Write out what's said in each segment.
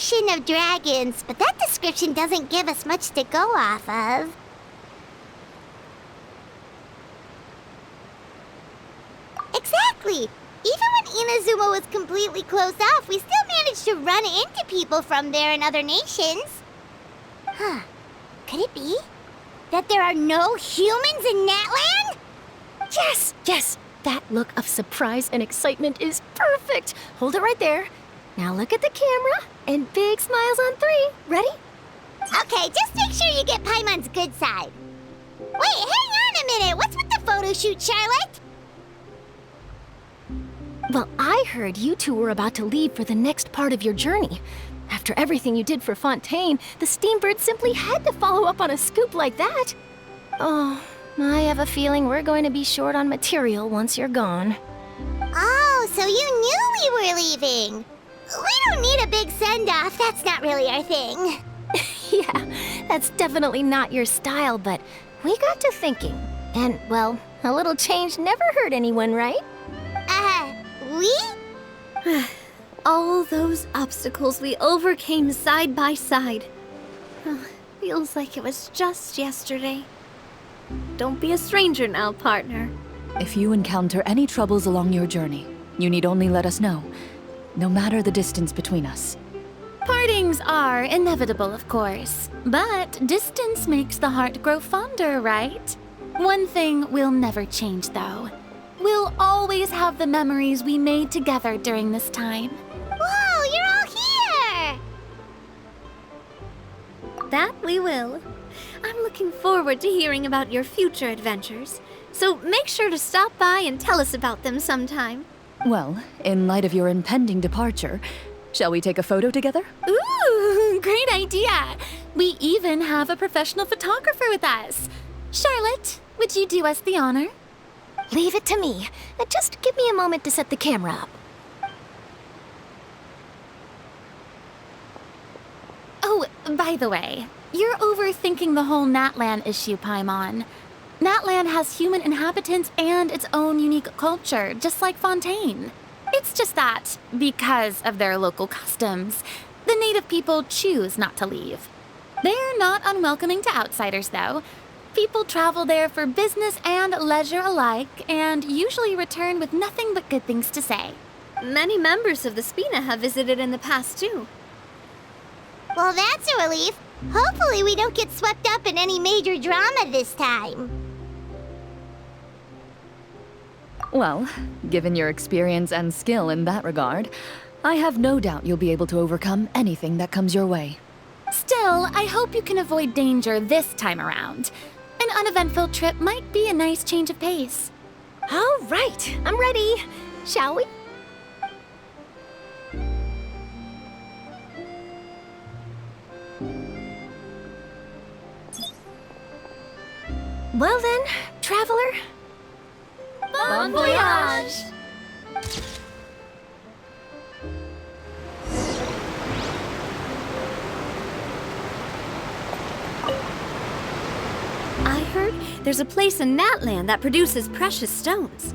nation of dragons, but that description doesn't give us much to go off of. Exactly! Even when Inazuma was completely closed off, we still managed to run into people from there in other nations. Huh. Could it be that there are no humans in Natland? Yes, yes! That look of surprise and excitement is perfect! Hold it right there. Now look at the camera, and big smiles on 3. Ready? Okay, just make sure you get Paimon's good side. Wait, hang on a minute! What's with the photo shoot, Charlotte? Well, I heard you two were about to leave for the next part of your journey. After everything you did for Fontaine, the Steambird simply had to follow up on a scoop like that. Oh, I have a feeling we're going to be short on material once you're gone. Oh, so you knew we were leaving. We don't need a big send-off. That's not really our thing. Yeah, that's definitely not your style, but we got to thinking. And, well, a little change never hurt anyone, right? We? All those obstacles we overcame side by side. Feels like it was just yesterday. Don't be a stranger now, partner. If you encounter any troubles along your journey, you need only let us know, no matter the distance between us. Partings are inevitable, of course, but distance makes the heart grow fonder, right? One thing will never change, though. We'll always have the memories we made together during this time. Whoa, you're all here! That we will. I'm looking forward to hearing about your future adventures, so make sure to stop by and tell us about them sometime. Well, in light of your impending departure, shall we take a photo together? Ooh, great idea! We even have a professional photographer with us. Charlotte, would you do us the honor? Leave it to me. Just give me a moment to set the camera up. Oh, by the way, you're overthinking the whole Natlan issue, Paimon. Natlan has human inhabitants and its own unique culture, just like Fontaine. It's just that, because of their local customs, the native people choose not to leave. They're not unwelcoming to outsiders, though. People travel there for business and leisure alike, and usually return with nothing but good things to say. Many members of the Spina have visited in the past, too. Well, that's a relief. Hopefully we don't get swept up in any major drama this time. Well, given your experience and skill in that regard, I have no doubt you'll be able to overcome anything that comes your way. Still, I hope you can avoid danger this time around. An uneventful trip might be a nice change of pace. All right, I'm ready. Shall we? Well then, traveler. Bon voyage! I heard there's a place in Natland that produces precious stones.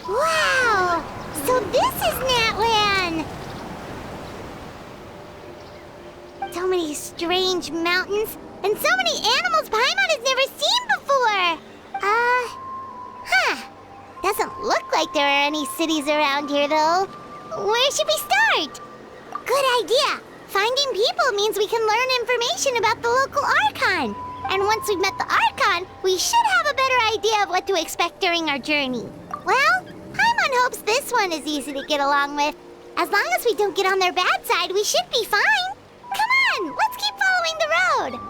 Wow! So this is Natlan! So many strange mountains, and so many animals Paimon has never seen before! Doesn't look like there are any cities around here, though. Where should we start? Good idea! Finding people means we can learn information about the local Archon. And once we've met the Archon, we should have a better idea of what to expect during our journey. Well, Paimon hopes this one is easy to get along with. As long as we don't get on their bad side, we should be fine. Come on, let's keep following the road.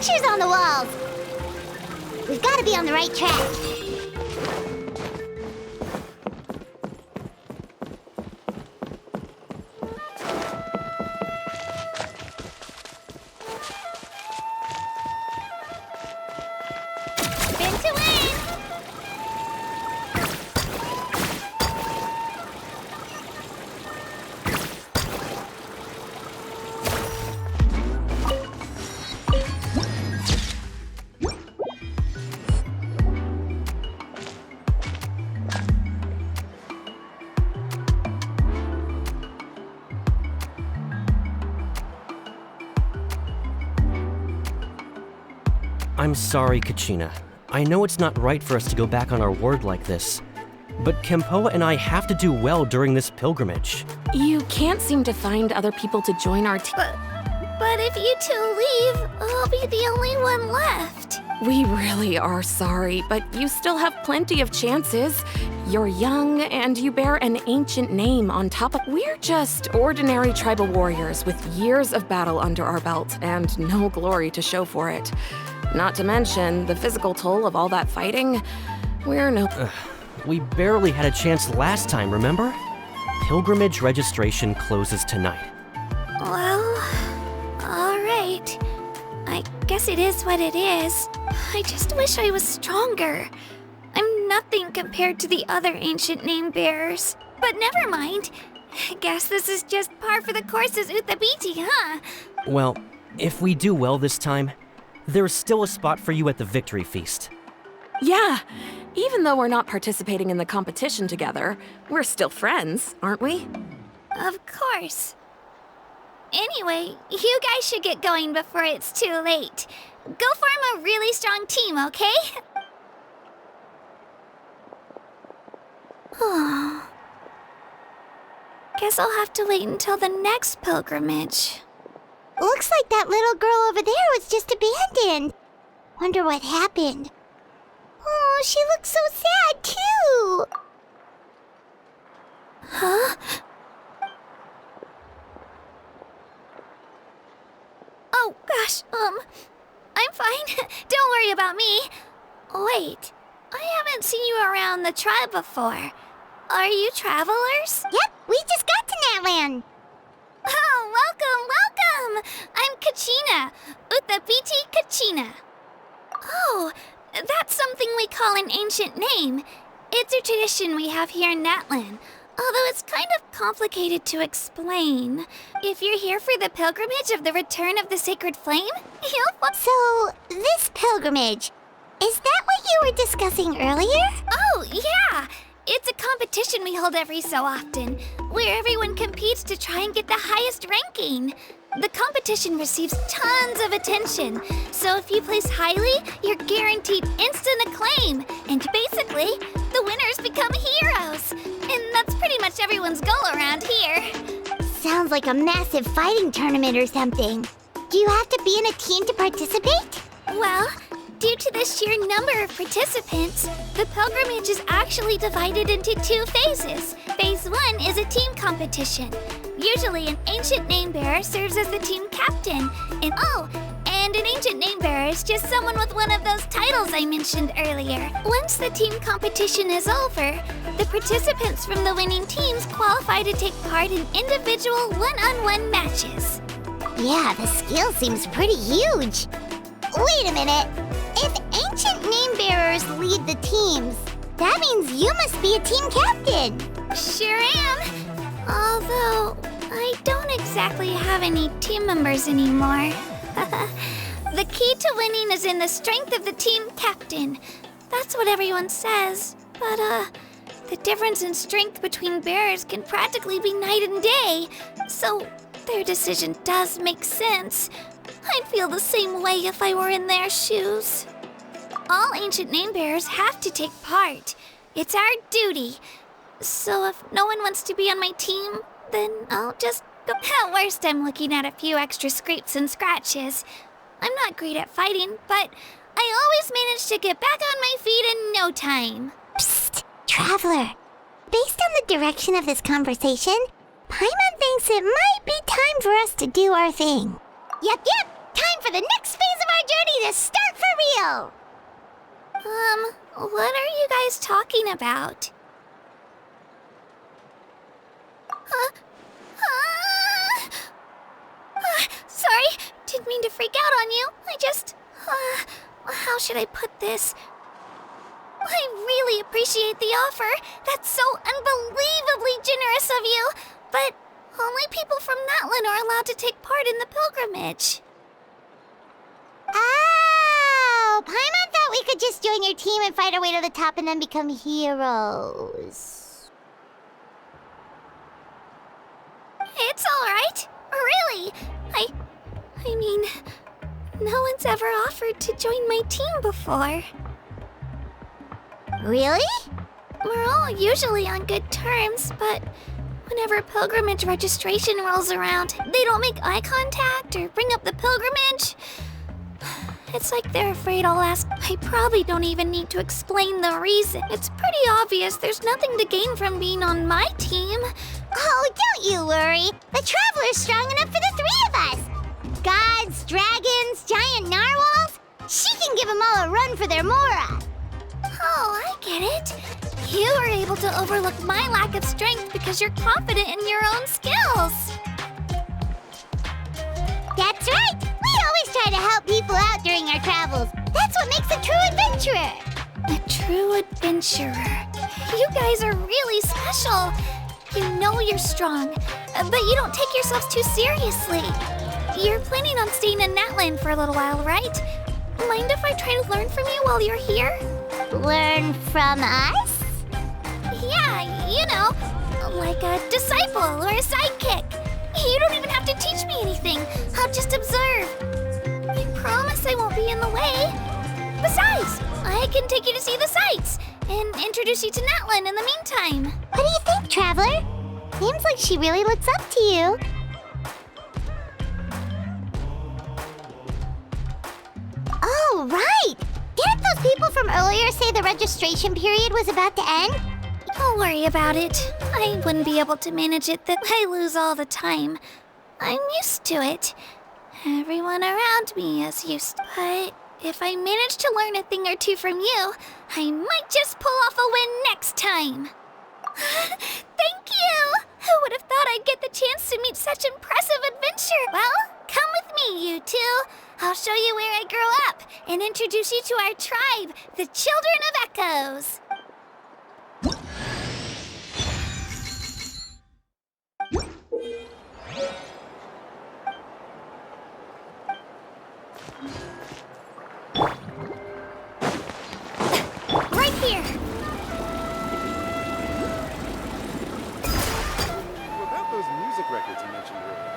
pictures on the walls. We've got to be on the right track. Spin to win! I'm sorry, Kachina. I know it's not right for us to go back on our word like this, but Kempoa and I have to do well during this pilgrimage. You can't seem to find other people to join our team. But if you two leave, I'll be the only one left. We really are sorry, but you still have plenty of chances. You're young, and you bear an ancient name on top of... We're just ordinary tribal warriors with years of battle under our belt and no glory to show for it. Not to mention the physical toll of all that fighting. We're no... We barely had a chance last time, remember? Pilgrimage registration closes tonight. Well, alright. I guess it is what it is. I just wish I was stronger. I'm nothing compared to the other ancient name bearers. But never mind. Guess this is just par for the course as Uthabiti, huh? Well, if we do well this time, there's still a spot for you at the victory feast. Yeah, even though we're not participating in the competition together, we're still friends, aren't we? Of course. Anyway, you guys should get going before it's too late. Go form a really strong team, okay? Guess I'll have to wait until the next pilgrimage. Looks like that little girl over there was just abandoned. Wonder what happened. Oh, she looks so sad, too. Huh? Oh, gosh, I'm fine. Don't worry about me. Wait, I haven't seen you around the tribe before. Are you travelers? Yep, we just got to Natland. Oh, welcome! I'm Kachina, Uthabiti Kachina. Oh, that's something we call an ancient name. It's a tradition we have here in Natlan, although it's kind of complicated to explain. If you're here for the pilgrimage of the return of the sacred flame, you'll find... So, this pilgrimage, is that what you were discussing earlier? Oh, yeah! It's a competition we hold every so often, where everyone competes to try and get the highest ranking. The competition receives tons of attention, so if you place highly, you're guaranteed instant acclaim, and basically, the winners become heroes. And that's pretty much everyone's goal around here. Sounds like a massive fighting tournament or something. Do you have to be in a team to participate? Well, due to the sheer number of participants, the pilgrimage is actually divided into 2 phases. Phase 1 is a team competition. Usually an ancient name bearer serves as the team captain, and an ancient name bearer is just someone with one of those titles I mentioned earlier. Once the team competition is over, the participants from the winning teams qualify to take part in individual one-on-one matches. Yeah, the skill seems pretty huge. Wait a minute. If ancient name bearers lead the teams, that means you must be a team captain. Sure am. Although, I don't exactly have any team members anymore. The key to winning is in the strength of the team captain. That's what everyone says. But, the difference in strength between bearers can practically be night and day. So, their decision does make sense. I'd feel the same way if I were in their shoes. All ancient name bearers have to take part. It's our duty. So if no one wants to be on my team, then I'll just go. At worst, I'm looking at a few extra scrapes and scratches. I'm not great at fighting, but I always manage to get back on my feet in no time. Psst, Traveler. Based on the direction of this conversation, Paimon thinks it might be time for us to do our thing. Yep, time for the next phase of our ready to start for real! What are you guys talking about? Sorry, didn't mean to freak out on you. How should I put this? I really appreciate the offer. That's so unbelievably generous of you. But only people from Natlan are allowed to take part in the pilgrimage. Oh, Paimon thought we could just join your team and fight our way to the top and then become heroes. It's all right. Really. I mean, no one's ever offered to join my team before. Really? We're all usually on good terms, but whenever pilgrimage registration rolls around, they don't make eye contact or bring up the pilgrimage. It's like they're afraid I'll ask. I probably don't even need to explain the reason. It's pretty obvious there's nothing to gain from being on my team. Oh, don't you worry. The Traveler's strong enough for the three of us. Gods, dragons, giant narwhals. She can give them all a run for their Mora. Oh, I get it. You were able to overlook my lack of strength because you're confident in your own skills. That's right. We always try to help people out during our travels. That's what makes a true adventurer. A true adventurer. You guys are really special. You know you're strong, but you don't take yourselves too seriously. You're planning on staying in Natlan for a little while, right? Mind if I try to learn from you while you're here? Learn from us? Yeah, you know, like a disciple or a sidekick. You don't even have to teach me anything. I'll just observe. I promise I won't be in the way. Besides, I can take you to see the sights and introduce you to Natlan in the meantime. What do you think, Traveler? Seems like she really looks up to you. Oh, right! Didn't those people from earlier say the registration period was about to end? Don't worry about it. I wouldn't be able to manage it that I lose all the time. I'm used to it. Everyone around me is used. But if I manage to learn a thing or two from you, I might just pull off a win next time. Thank you! Who would have thought I'd get the chance to meet such impressive adventure? Well, come with me, you two. I'll show you where I grew up and introduce you to our tribe, the Children of Echoes. Right here. What about those music records you mentioned earlier?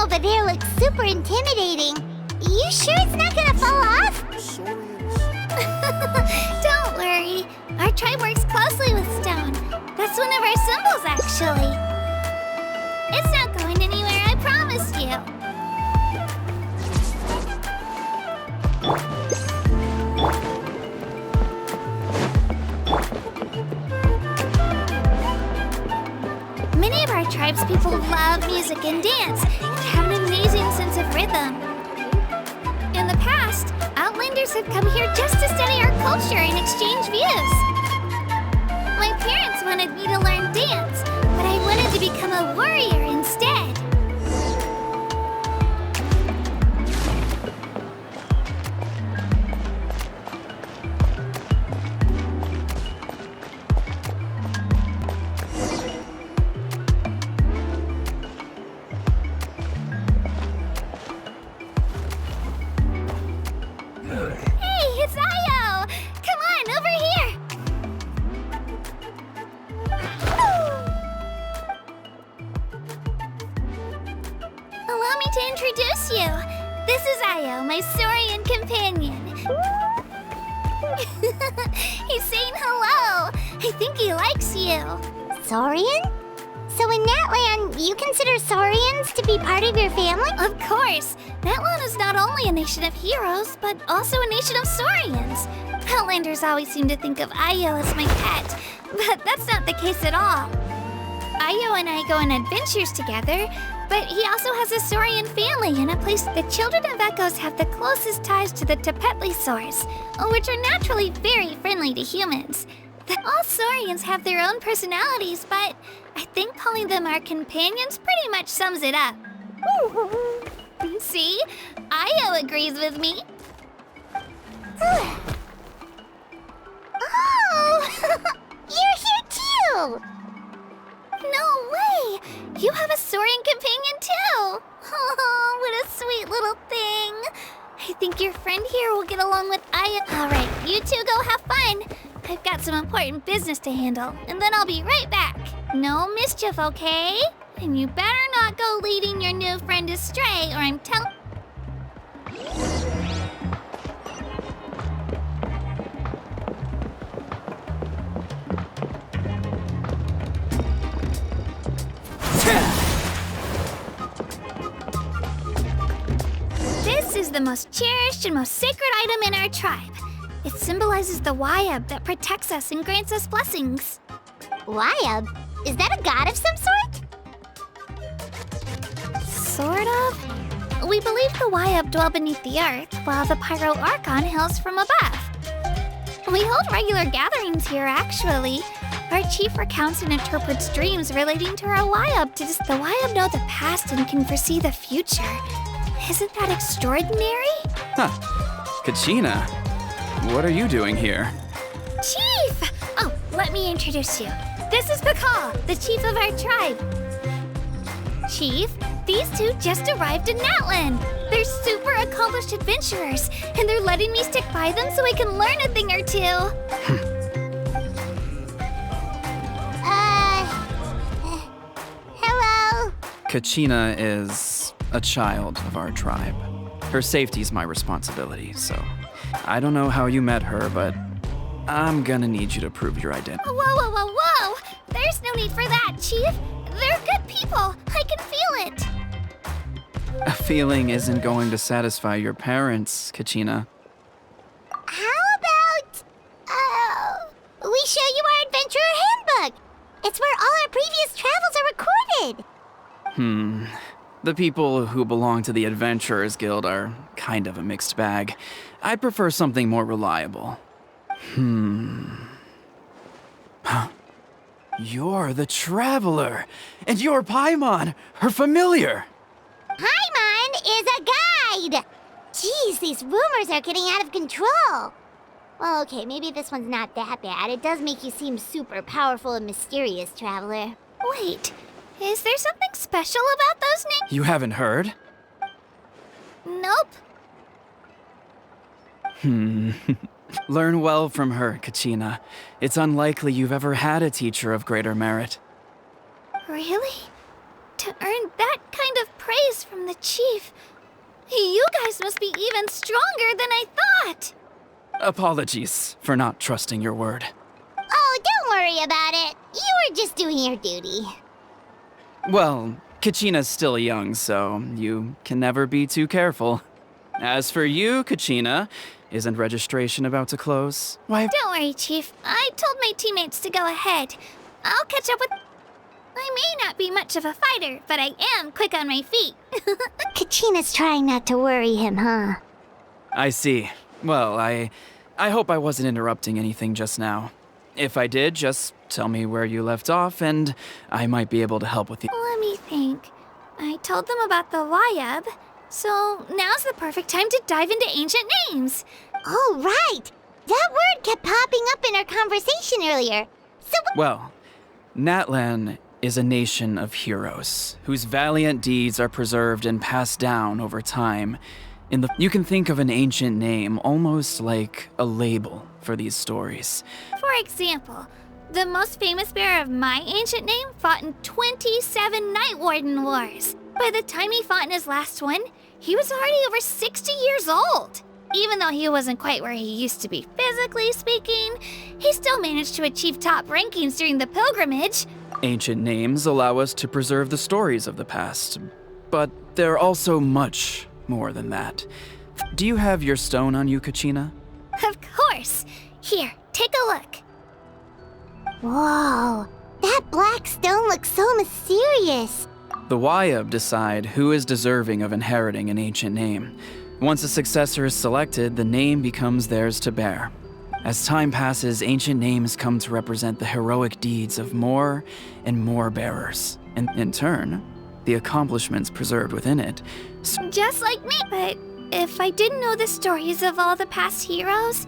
over there looks super intimidating. You sure it's not gonna fall off? Don't worry. Our tribe works closely with stone. That's one of our symbols, actually. It's not going anywhere, I promise you. you. Many of our tribespeople love music and dance and have an amazing sense of rhythm. In the past, Outlanders have come here just to study our culture and exchange views. My parents wanted me to learn dance, but I wanted to become a warrior instead. Hey, it's Io! Come on, over here! Allow me to introduce you. This is Io, my Saurian companion. He's saying hello. I think he likes you. Saurian? So in Natlan, you consider Saurians to be part of your family? Of course. Natlan is not only a nation of heroes, but also a nation of Saurians. Outlanders always seem to think of Io as my pet, but that's not the case at all. Io and I go on adventures together, but he also has a Saurian family in a place the children of Echoes have the closest ties to the Tepetli Saurs, which are naturally very friendly to humans. All Saurians have their own personalities, but I think calling them our companions pretty much sums it up. See? Io agrees with me. Oh! You're here too! No way! You have a Saurian companion too! Oh, what a sweet little thing! I think your friend here will get along with Io. Alright, you two go have fun. I've got some important business to handle, and then I'll be right back. No mischief, okay? And you better not go leading your new friend astray, or I'm telling... This is the most cherished and most sacred item in our tribe. It symbolizes the Wayab that protects us and grants us blessings. Wayab? Is that a god of some sort? Sort of. We believe the Wayab dwell beneath the earth, while the Pyro Archon hails from above. We hold regular gatherings here, actually. Our chief recounts and interprets dreams relating to our Wayab. Does the Wayab know the past and can foresee the future? Isn't that extraordinary? Huh. Kachina, what are you doing here? Chief! Oh, let me introduce you. This is Pakal, the chief of our tribe. Chief, these two just arrived in Natlan. They're super accomplished adventurers, and they're letting me stick by them so I can learn a thing or two. Hello? Kachina is a child of our tribe. Her safety's my responsibility, so I don't know how you met her, but I'm gonna need you to prove your identity. Whoa, whoa, whoa, whoa! There's no need for that, Chief. They're good people. I can feel it. A feeling isn't going to satisfy your parents, Kachina. How about, we show you our adventurer handbook? It's where all our previous travels are recorded. The people who belong to the Adventurers Guild are kind of a mixed bag. I'd prefer something more reliable. Huh. You're the Traveler, and you're Paimon, her familiar. Paimon is a guide! Jeez, these rumors are getting out of control. Well, okay, maybe this one's not that bad. It does make you seem super powerful and mysterious, Traveler. Wait, is there something special about those names? You haven't heard? Nope. Learn well from her, Kachina. It's unlikely you've ever had a teacher of greater merit. Really? To earn that kind of praise from the chief, you guys must be even stronger than I thought. Apologies for not trusting your word. Oh, don't worry about it. You were just doing your duty. Well, Kachina's still young, so you can never be too careful. As for you, Kachina, isn't registration about to close? Why? Don't worry, Chief. I told my teammates to go ahead. I'll catch up with... I may not be much of a fighter, but I am quick on my feet. Kachina's trying not to worry him, huh? I see. Well, I hope I wasn't interrupting anything just now. If I did, just tell me where you left off, and I might be able to help with you. Let me think. I told them about the Wayab, so now's the perfect time to dive into ancient names. Oh, right! That word kept popping up in our conversation earlier. So Well, Natlan is a nation of heroes whose valiant deeds are preserved and passed down over time. You can think of an ancient name almost like a label for these stories. For example, the most famous bearer of my ancient name fought in 27 Night Warden Wars. By the time he fought in his last one, he was already over 60 years old. Even though he wasn't quite where he used to be physically speaking, he still managed to achieve top rankings during the pilgrimage. Ancient names allow us to preserve the stories of the past, but they're also much more than that. Do you have your stone on you, Kachina? Of course. Here, take a look. Whoa, that black stone looks so mysterious. The Wayab decide who is deserving of inheriting an ancient name. Once a successor is selected, the name becomes theirs to bear. As time passes, ancient names come to represent the heroic deeds of more and more bearers, and in turn, the accomplishments preserved within it. Just like me. But if I didn't know the stories of all the past heroes...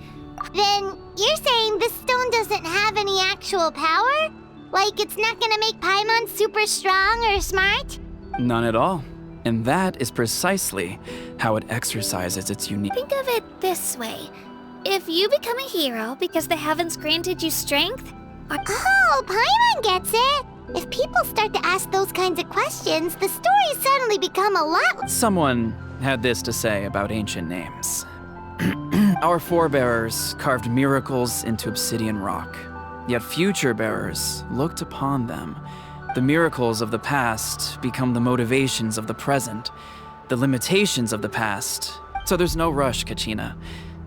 Then you're saying this stone doesn't have any actual power? Like it's not gonna make Paimon super strong or smart? None at all. And that is precisely how it exercises its unique... Think of it this way. If you become a hero because the heavens granted you strength, or... Oh, Paimon gets it! If people start to ask those kinds of questions, the stories suddenly become a lot... Someone had this to say about ancient names. Our forebears carved miracles into obsidian rock, yet future bearers looked upon them. The miracles of the past become the motivations of the present, the limitations of the past. So there's no rush, Kachina.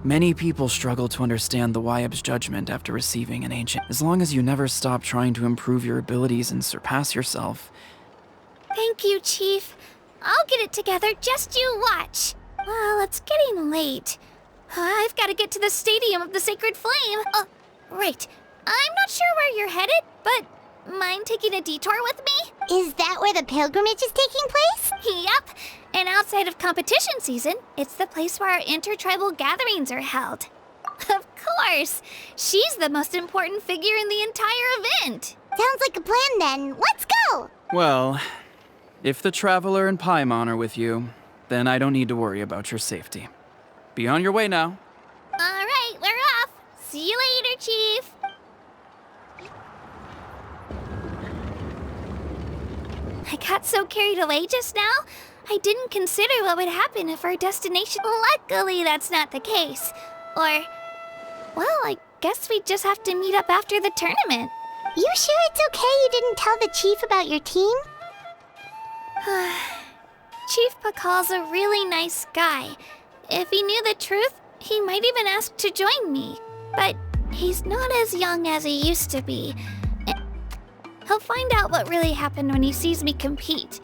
Many people struggle to understand the Wayab's judgment after receiving an ancient. As long as you never stop trying to improve your abilities and surpass yourself. Thank you, Chief. I'll get it together, just you watch. Well, it's getting late. I've got to get to the Stadium of the Sacred Flame. Oh, right. I'm not sure where you're headed, but mind taking a detour with me? Is that where the pilgrimage is taking place? Yep. And outside of competition season, it's the place where our intertribal gatherings are held. Of course. She's the most important figure in the entire event. Sounds like a plan then. Let's go! Well, if the Traveler and Paimon are with you, then I don't need to worry about your safety. Be on your way now. All right, we're off. See you later, Chief. I got so carried away just now, I didn't consider what would happen if our destination... Luckily, that's not the case. Or, well, I guess we just have to meet up after the tournament. You sure it's okay you didn't tell the chief about your team? Chief Pakal's a really nice guy. If he knew the truth, he might even ask to join me. But he's not as young as he used to be. He'll find out what really happened when he sees me compete.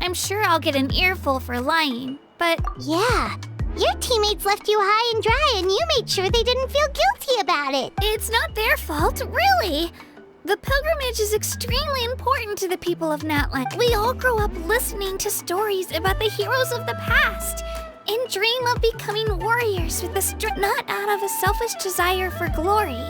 I'm sure I'll get an earful for lying, but... Yeah, your teammates left you high and dry and you made sure they didn't feel guilty about it. It's not their fault, really. The pilgrimage is extremely important to the people of Natlan. We all grow up listening to stories about the heroes of the past and dream of becoming warriors with the strength, not out of a selfish desire for glory,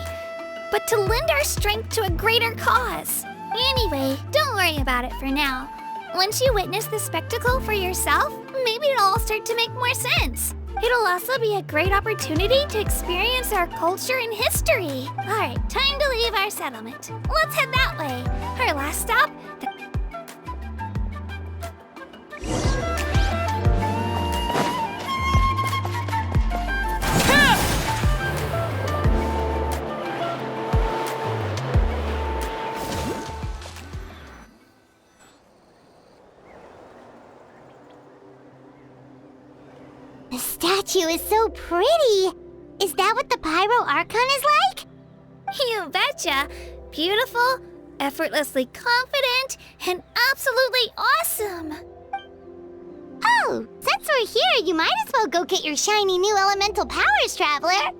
but to lend our strength to a greater cause. Anyway, don't worry about it for now. Once you witness the spectacle for yourself, maybe it'll all start to make more sense. It'll also be a great opportunity to experience our culture and history. All right, time to leave our settlement. Let's head that way. Our last stop, the... The statue is so pretty. Is that what the Pyro Archon is like? You betcha. Beautiful, effortlessly confident, and absolutely awesome. Oh, since we're here, you might as well go get your shiny new elemental powers, Traveler.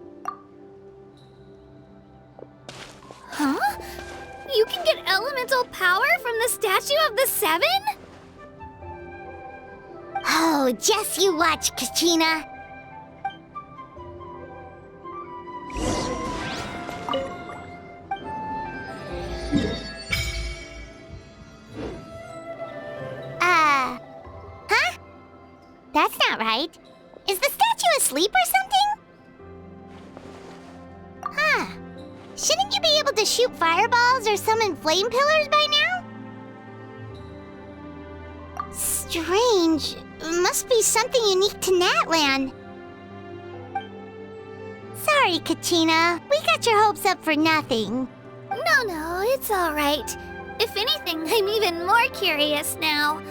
Huh? You can get elemental power from the Statue of the Seven? Oh, just you watch, Kachina. Huh? That's not right. Is the statue asleep or something? Huh. Shouldn't you be able to shoot fireballs or summon flame pillars by now? Strange. Must be something unique to Natlan. Sorry, Kachina. We got your hopes up for nothing. No, it's all right. If anything, I'm even more curious now.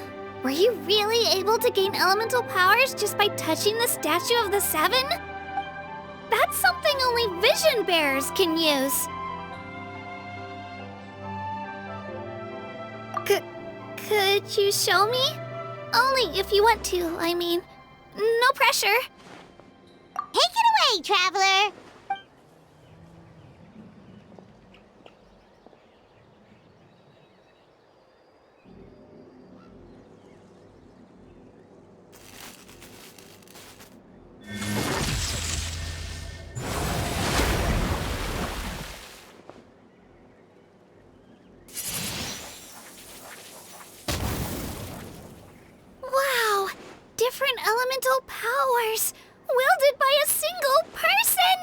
Were you really able to gain elemental powers just by touching the Statue of the Seven? That's something only vision bearers can use. Could you show me? Only if you want to, I mean. No pressure. Take it away, Traveler! Wow! Different elemental powers! Wielded by a single person!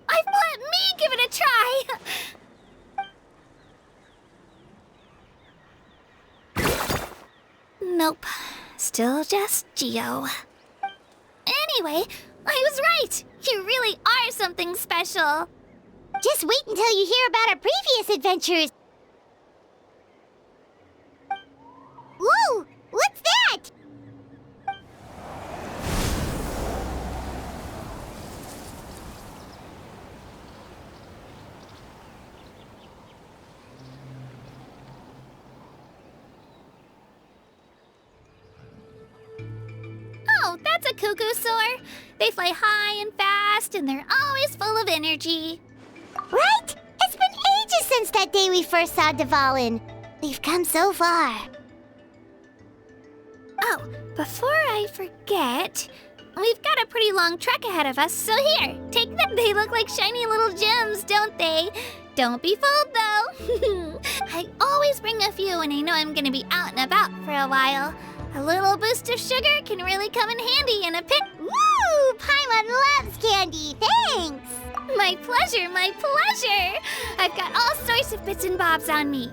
Let me give it a try! Nope. Still just Geo. Anyway, I was right! You really are something special! Just wait until you hear about our previous adventures. Whoa! What's that? Oh, that's a cuckoo soar. They fly high and fast, and they're always full of energy. Right? It's been ages since that day we first saw Dvalin. We've come so far. Oh, before I forget, we've got a pretty long trek ahead of us, so here, take them. They look like shiny little gems, don't they? Don't be fooled, though. I always bring a few when I know I'm gonna be out and about for a while. A little boost of sugar can really come in handy in a pit. Woo! Paimon loves candy. Thanks. My pleasure, my pleasure. I've got all sorts of bits and bobs on me.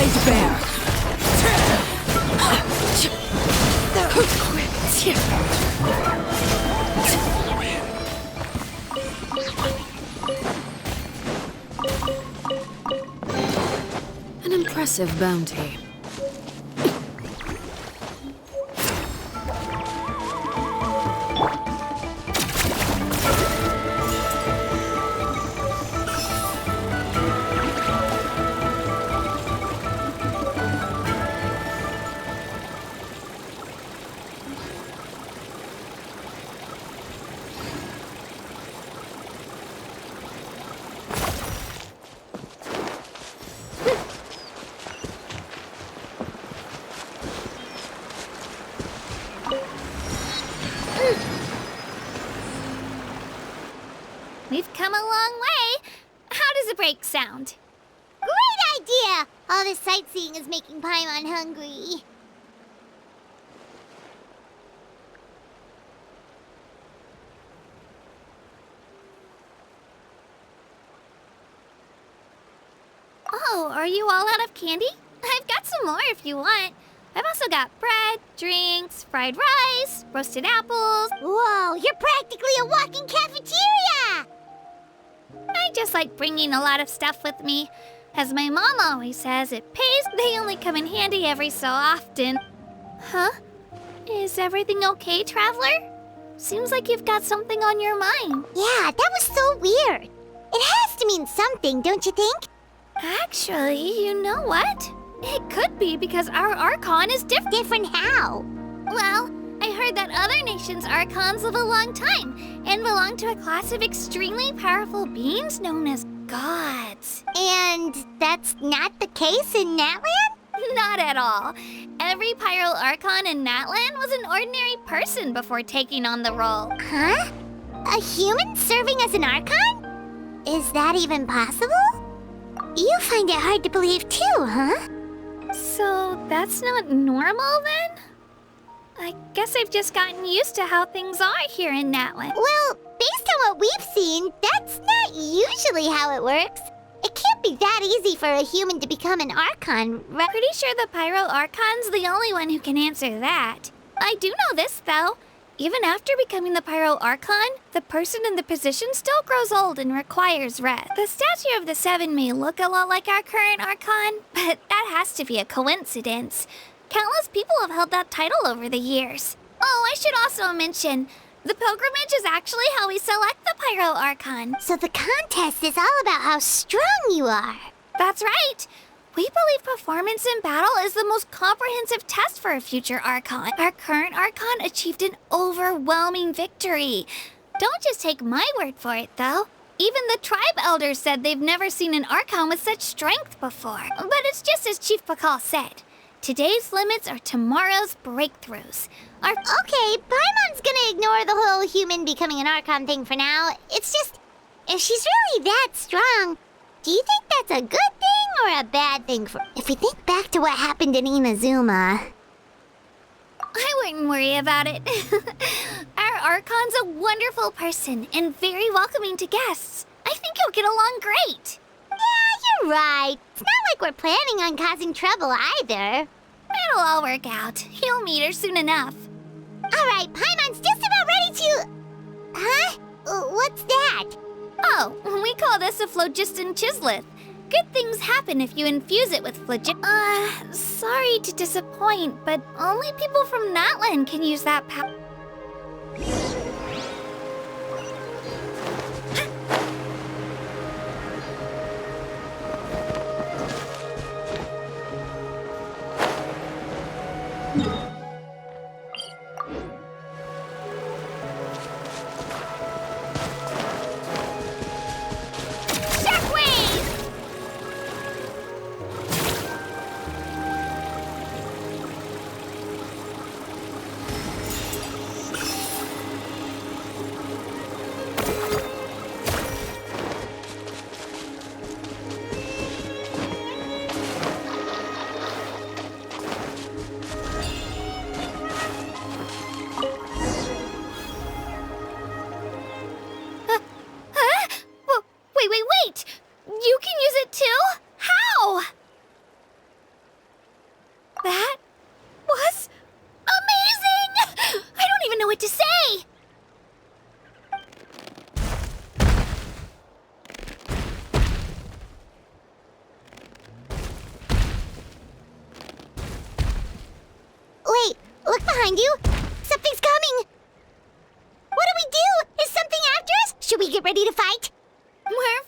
Giant bear! An impressive bounty. We've come a long way. How does a break sound? Great idea! All this sightseeing is making Paimon hungry. Oh, are you all out of candy? I've got some more if you want. I've also got bread, drinks, fried rice, roasted apples. Whoa, you're practically a walking cafeteria! I just like bringing a lot of stuff with me. As my mom always says, it pays, they only come in handy every so often. Huh? Is everything okay, Traveler? Seems like you've got something on your mind. Yeah, that was so weird. It has to mean something, don't you think? Actually, you know what? It could be because our Archon is different. Different how? Well, I heard that other nations' Archons live a long time and belong to a class of extremely powerful beings known as gods. And that's not the case in Natland? Not at all. Every Pyro Archon in Natland was an ordinary person before taking on the role. Huh? A human serving as an Archon? Is that even possible? You find it hard to believe too, huh? So that's not normal then? I guess I've just gotten used to how things are here in Natland. Well, based on what we've seen, that's not usually how it works. It can't be that easy for a human to become an Archon, right? Pretty sure the Pyro Archon's the only one who can answer that. I do know this, though. Even after becoming the Pyro Archon, the person in the position still grows old and requires rest. The statue of the Seven may look a lot like our current Archon, but that has to be a coincidence. Countless people have held that title over the years. Oh, I should also mention, the pilgrimage is actually how we select the Pyro Archon. So the contest is all about how strong you are. That's right. We believe performance in battle is the most comprehensive test for a future Archon. Our current Archon achieved an overwhelming victory. Don't just take my word for it, though. Even the tribe elders said they've never seen an Archon with such strength before. But it's just as Chief Pakal said. Today's limits are tomorrow's breakthroughs. Okay, Paimon's gonna ignore the whole human becoming an Archon thing for now. It's just, if she's really that strong, do you think that's a good thing or a bad thing for... If we think back to what happened in Inazuma... I wouldn't worry about it. Our Archon's a wonderful person and very welcoming to guests. I think you'll get along great. Yeah, you're right. It's not like we're planning on causing trouble either. It'll all work out. You'll meet her soon enough. All right, Paimon's just about ready to... Huh? What's that? Oh, we call this a phlogiston chisleth. Good things happen if you infuse it with sorry to disappoint, but only people from Natland can use that power. Look behind you! Something's coming! What do we do? Is something after us? Should we get ready to fight? We're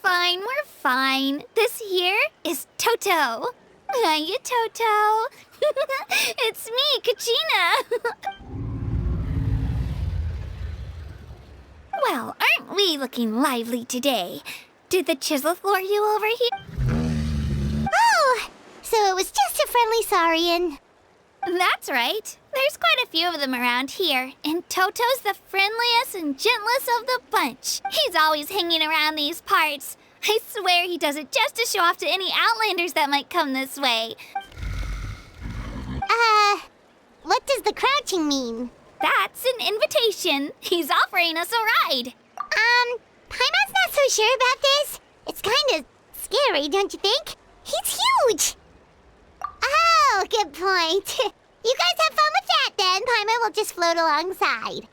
fine. This here is Toto. Hiya, Toto. It's me, Kachina. Well, aren't we looking lively today? Did the chisel lure you over here? Oh, so it was just a friendly Saurian. That's right. There's quite a few of them around here, and Toto's the friendliest and gentlest of the bunch. He's always hanging around these parts. I swear he does it just to show off to any Outlanders that might come this way. What does the crouching mean? That's an invitation. He's offering us a ride. Paimon's not so sure about this. It's kind of scary, don't you think? He's huge! Oh, good point. You guys have fun with that then. Paimon will just float alongside.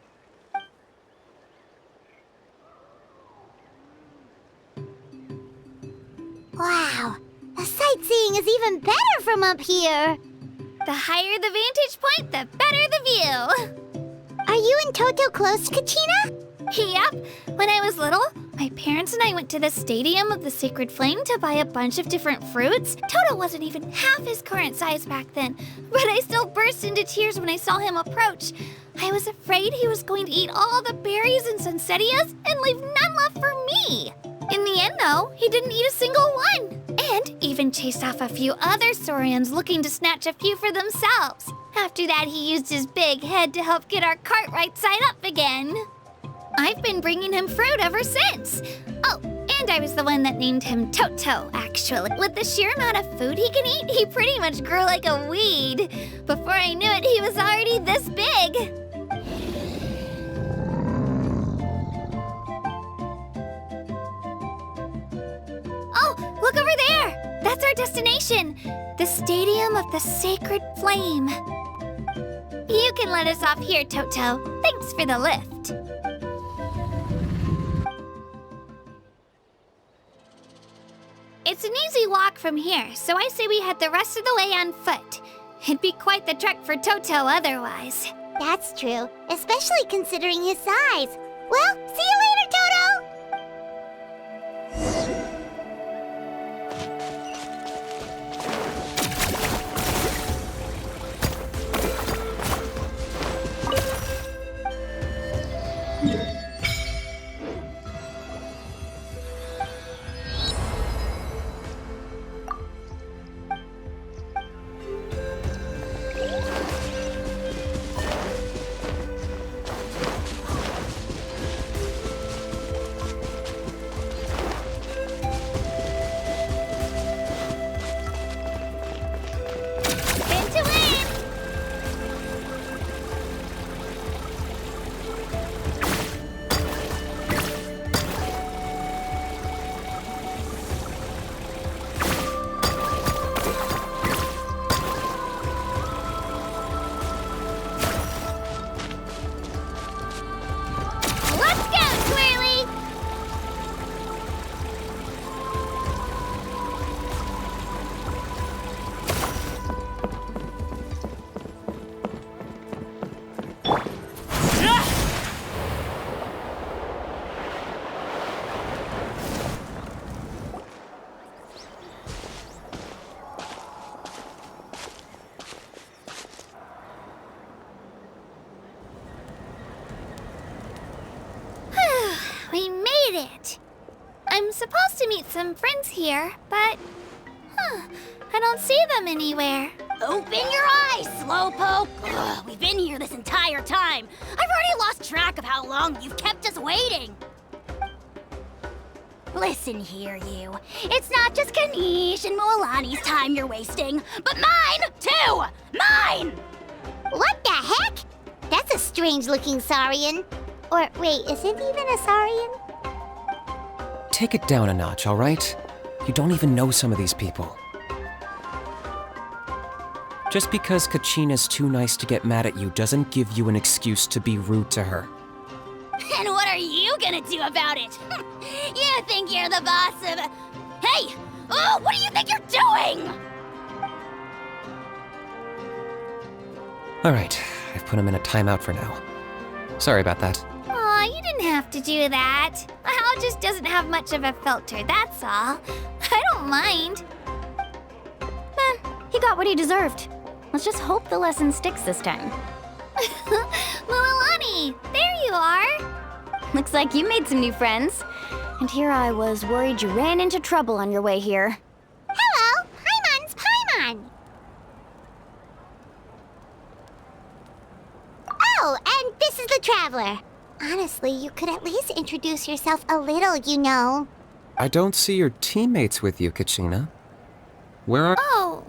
Wow, the sightseeing is even better from up here. The higher the vantage point, the better the view. Are you and Toto close, Kachina? Yep. When I was little, my parents and I went to the Stadium of the Sacred Flame to buy a bunch of different fruits. Toto wasn't even half his current size back then, but I still burst into tears when I saw him approach. I was afraid he was going to eat all the berries and sunsettias and leave none left for me. In the end, though, he didn't eat a single one, and even chased off a few other Saurians looking to snatch a few for themselves. After that, he used his big head to help get our cart right side up again. I've been bringing him fruit ever since. Oh, and I was the one that named him Toto, actually. With the sheer amount of food he can eat, he pretty much grew like a weed. Before I knew it, he was already this big. Oh, look over there! That's our destination, the Stadium of the Sacred Flame. You can let us off here, Toto. Thanks for the lift. It's an easy walk from here, so I say we head the rest of the way on foot. It'd be quite the trek for Toto otherwise. That's true, especially considering his size. Well, see you later, Toto! We made it! I'm supposed to meet some friends here, but... I don't see them anywhere. Open your eyes, Slowpoke! Ugh, we've been here this entire time. I've already lost track of how long you've kept us waiting. Listen here, you. It's not just Kanish and Moalani's time you're wasting, but mine, too! Mine! What the heck? That's a strange-looking Saurian. Or, wait, is it even a Saurian? Take it down a notch, all right? You don't even know some of these people. Just because Kachina's too nice to get mad at you doesn't give you an excuse to be rude to her. And what are you gonna do about it? You think you're the boss of... Hey! Oh, what do you think you're doing? All right, I've put him in a timeout for now. Sorry about that. Aw, you didn't have to do that. Hal just doesn't have much of a filter, that's all. I don't mind. He got what he deserved. Let's just hope the lesson sticks this time. Mualani, there you are. Looks like you made some new friends. And here I was worried you ran into trouble on your way here. Hello, Paimon's Paimon. Oh, and this is the Traveler. Honestly, you could at least introduce yourself a little, you know. I don't see your teammates with you, Kachina. Where are... Oh,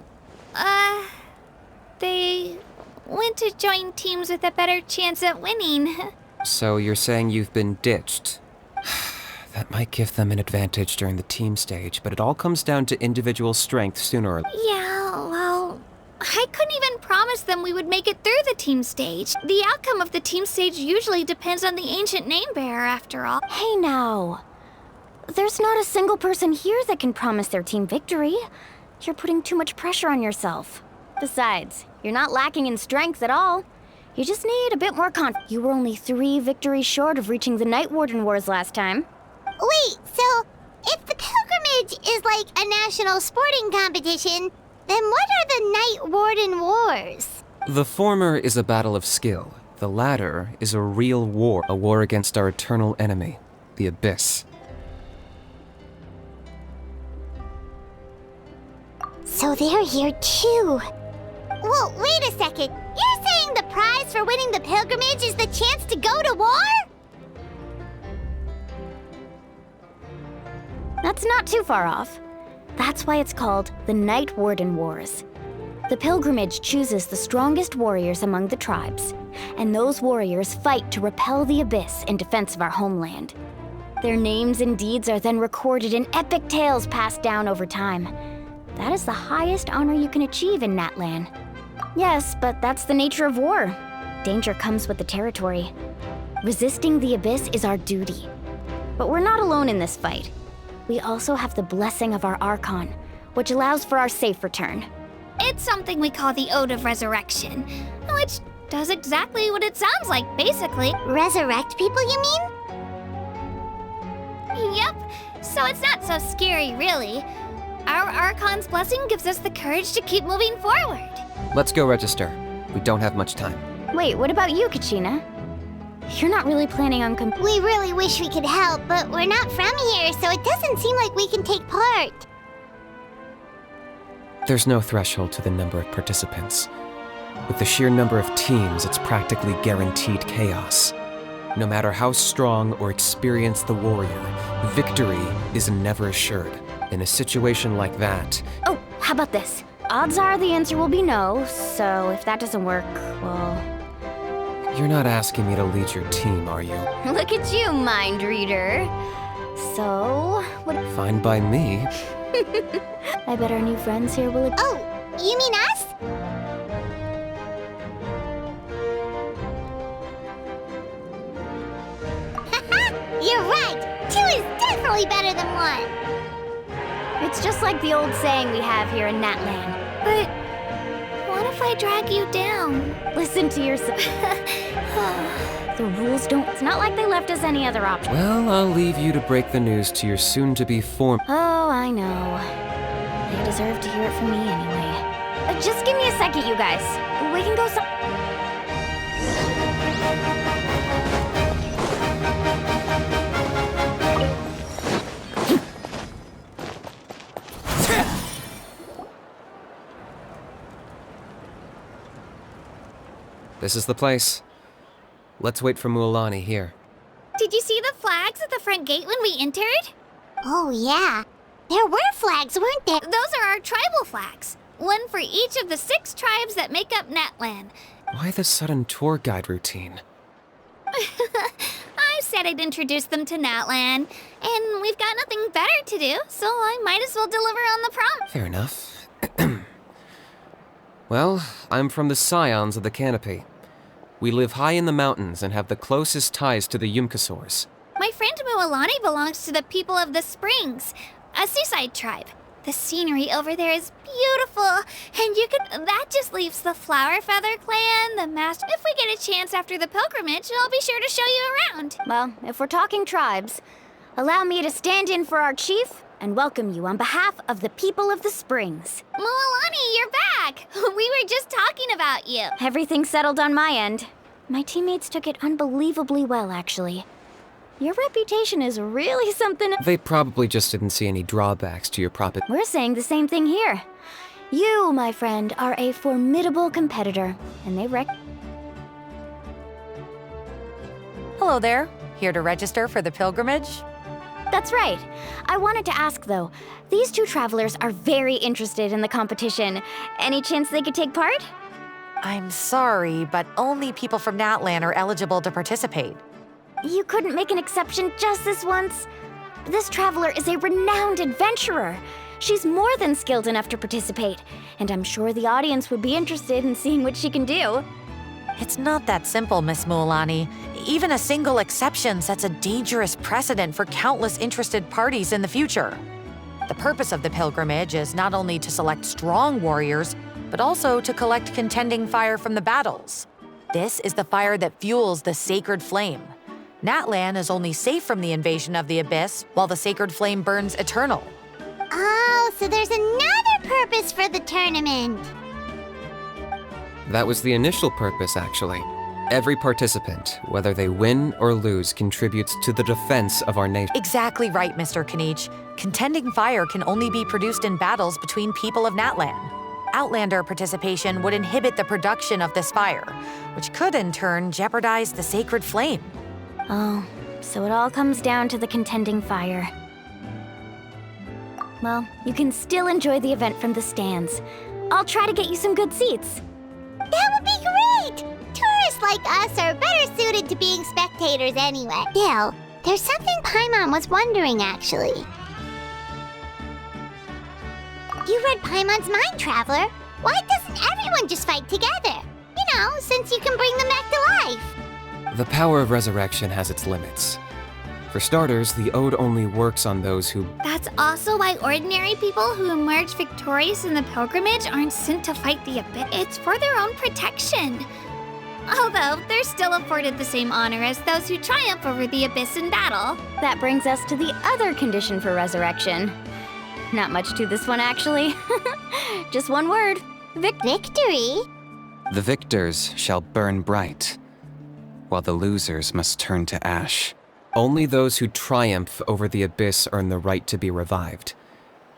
they went to join teams with a better chance at winning. So you're saying you've been ditched? That might give them an advantage during the team stage, but it all comes down to individual strength sooner or later. Yeah, well, I couldn't even promise them we would make it through the team stage. The outcome of the team stage usually depends on the ancient name bearer, after all. Hey now. There's not a single person here that can promise their team victory. You're putting too much pressure on yourself. Besides, you're not lacking in strength at all. You just need a bit more You were only 3 victories short of reaching the Night Warden Wars last time. Wait, so if the pilgrimage is like a national sporting competition, then what are the Night Warden Wars? The former is a battle of skill. The latter is a real war, a war against our eternal enemy, the Abyss. So they're here too. Whoa, wait a second. You're saying the prize for winning the pilgrimage is the chance to go to war? That's not too far off. That's why it's called the Night Warden Wars. The pilgrimage chooses the strongest warriors among the tribes, and those warriors fight to repel the Abyss in defense of our homeland. Their names and deeds are then recorded in epic tales passed down over time. That is the highest honor you can achieve in Natlan. Yes, but that's the nature of war. Danger comes with the territory. Resisting the Abyss is our duty. But we're not alone in this fight. We also have the blessing of our Archon, which allows for our safe return. It's something we call the Ode of Resurrection, which does exactly what it sounds like, basically. Resurrect people, you mean? Yep, so it's not so scary, really. Our Archon's blessing gives us the courage to keep moving forward. Let's go register. We don't have much time. Wait, what about you, Kachina? You're not really planning on We really wish we could help, but we're not from here, so it doesn't seem like we can take part. There's no threshold to the number of participants. With the sheer number of teams, it's practically guaranteed chaos. No matter how strong or experienced the warrior, victory is never assured. In a situation like that... Oh, how about this? Odds are the answer will be no, so if that doesn't work, well... You're not asking me to lead your team, are you? Look at you, mind reader. So, what... Fine by me. I bet our new friends here will... Oh, you mean us? You're right! 2 is definitely better than 1! It's just like the old saying we have here in Natlan. But what if I drag you down? Listen to yourself. The rules don't... It's not like they left us any other option. Well, I'll leave you to break the news to your soon-to-be form... Oh, I know. They deserve to hear it from me anyway. Just give me a second, you guys. We can go some... This is the place. Let's wait for Mualani here. Did you see the flags at the front gate when we entered? Oh, yeah. There were flags, weren't there? Those are our tribal flags. One for each of the 6 tribes that make up Natlan. Why the sudden tour guide routine? I said I'd introduce them to Natlan, and we've got nothing better to do, so I might as well deliver on the promise. Fair enough. Well, I'm from the Scions of the Canopy. We live high in the mountains and have the closest ties to the Yumkasaurs. My friend Mualani belongs to the people of the Springs, a seaside tribe. The scenery over there is beautiful, And that just leaves the Flower Feather Clan, the Master. If we get a chance after the pilgrimage, I'll be sure to show you around. Well, if we're talking tribes, allow me to stand in for our chief and welcome you on behalf of the people of the Springs. Mualani, you're back! We were just talking about you. Everything's settled on my end. My teammates took it unbelievably well, actually. Your reputation is really something. They probably just didn't see any drawbacks to your We're saying the same thing here. You, my friend, are a formidable competitor, and they Hello there. Here to register for the pilgrimage? That's right. I wanted to ask, though. These two travelers are very interested in the competition. Any chance they could take part? I'm sorry, but only people from Natlan are eligible to participate. You couldn't make an exception just this once? This traveler is a renowned adventurer. She's more than skilled enough to participate, and I'm sure the audience would be interested in seeing what she can do. It's not that simple, Miss Mualani. Even a single exception sets a dangerous precedent for countless interested parties in the future. The purpose of the pilgrimage is not only to select strong warriors, but also to collect contending fire from the battles. This is the fire that fuels the sacred flame. Natlan is only safe from the invasion of the Abyss, while the sacred flame burns eternal. Oh, so there's another purpose for the tournament. That was the initial purpose, actually. Every participant, whether they win or lose, contributes to the defense of our nation. Exactly right, Mr. Kanich. Contending fire can only be produced in battles between people of Natlan. Outlander participation would inhibit the production of this fire, which could in turn jeopardize the sacred flame. Oh, so it all comes down to the contending fire. Well, you can still enjoy the event from the stands. I'll try to get you some good seats. That would be great! Tourists like us are better suited to being spectators anyway. Still, there's something Paimon was wondering, actually. You read Paimon's mind, Traveler. Why doesn't everyone just fight together? You know, since you can bring them back to life. The power of resurrection has its limits. For starters, the ode only works on those who... That's also why ordinary people who emerge victorious in the pilgrimage aren't sent to fight the Abyss. It's for their own protection. Although, they're still afforded the same honor as those who triumph over the Abyss in battle. That brings us to the other condition for resurrection. Not much to this one, actually. Just one word. Victory. The victors shall burn bright, while the losers must turn to ash. Only those who triumph over the Abyss earn the right to be revived.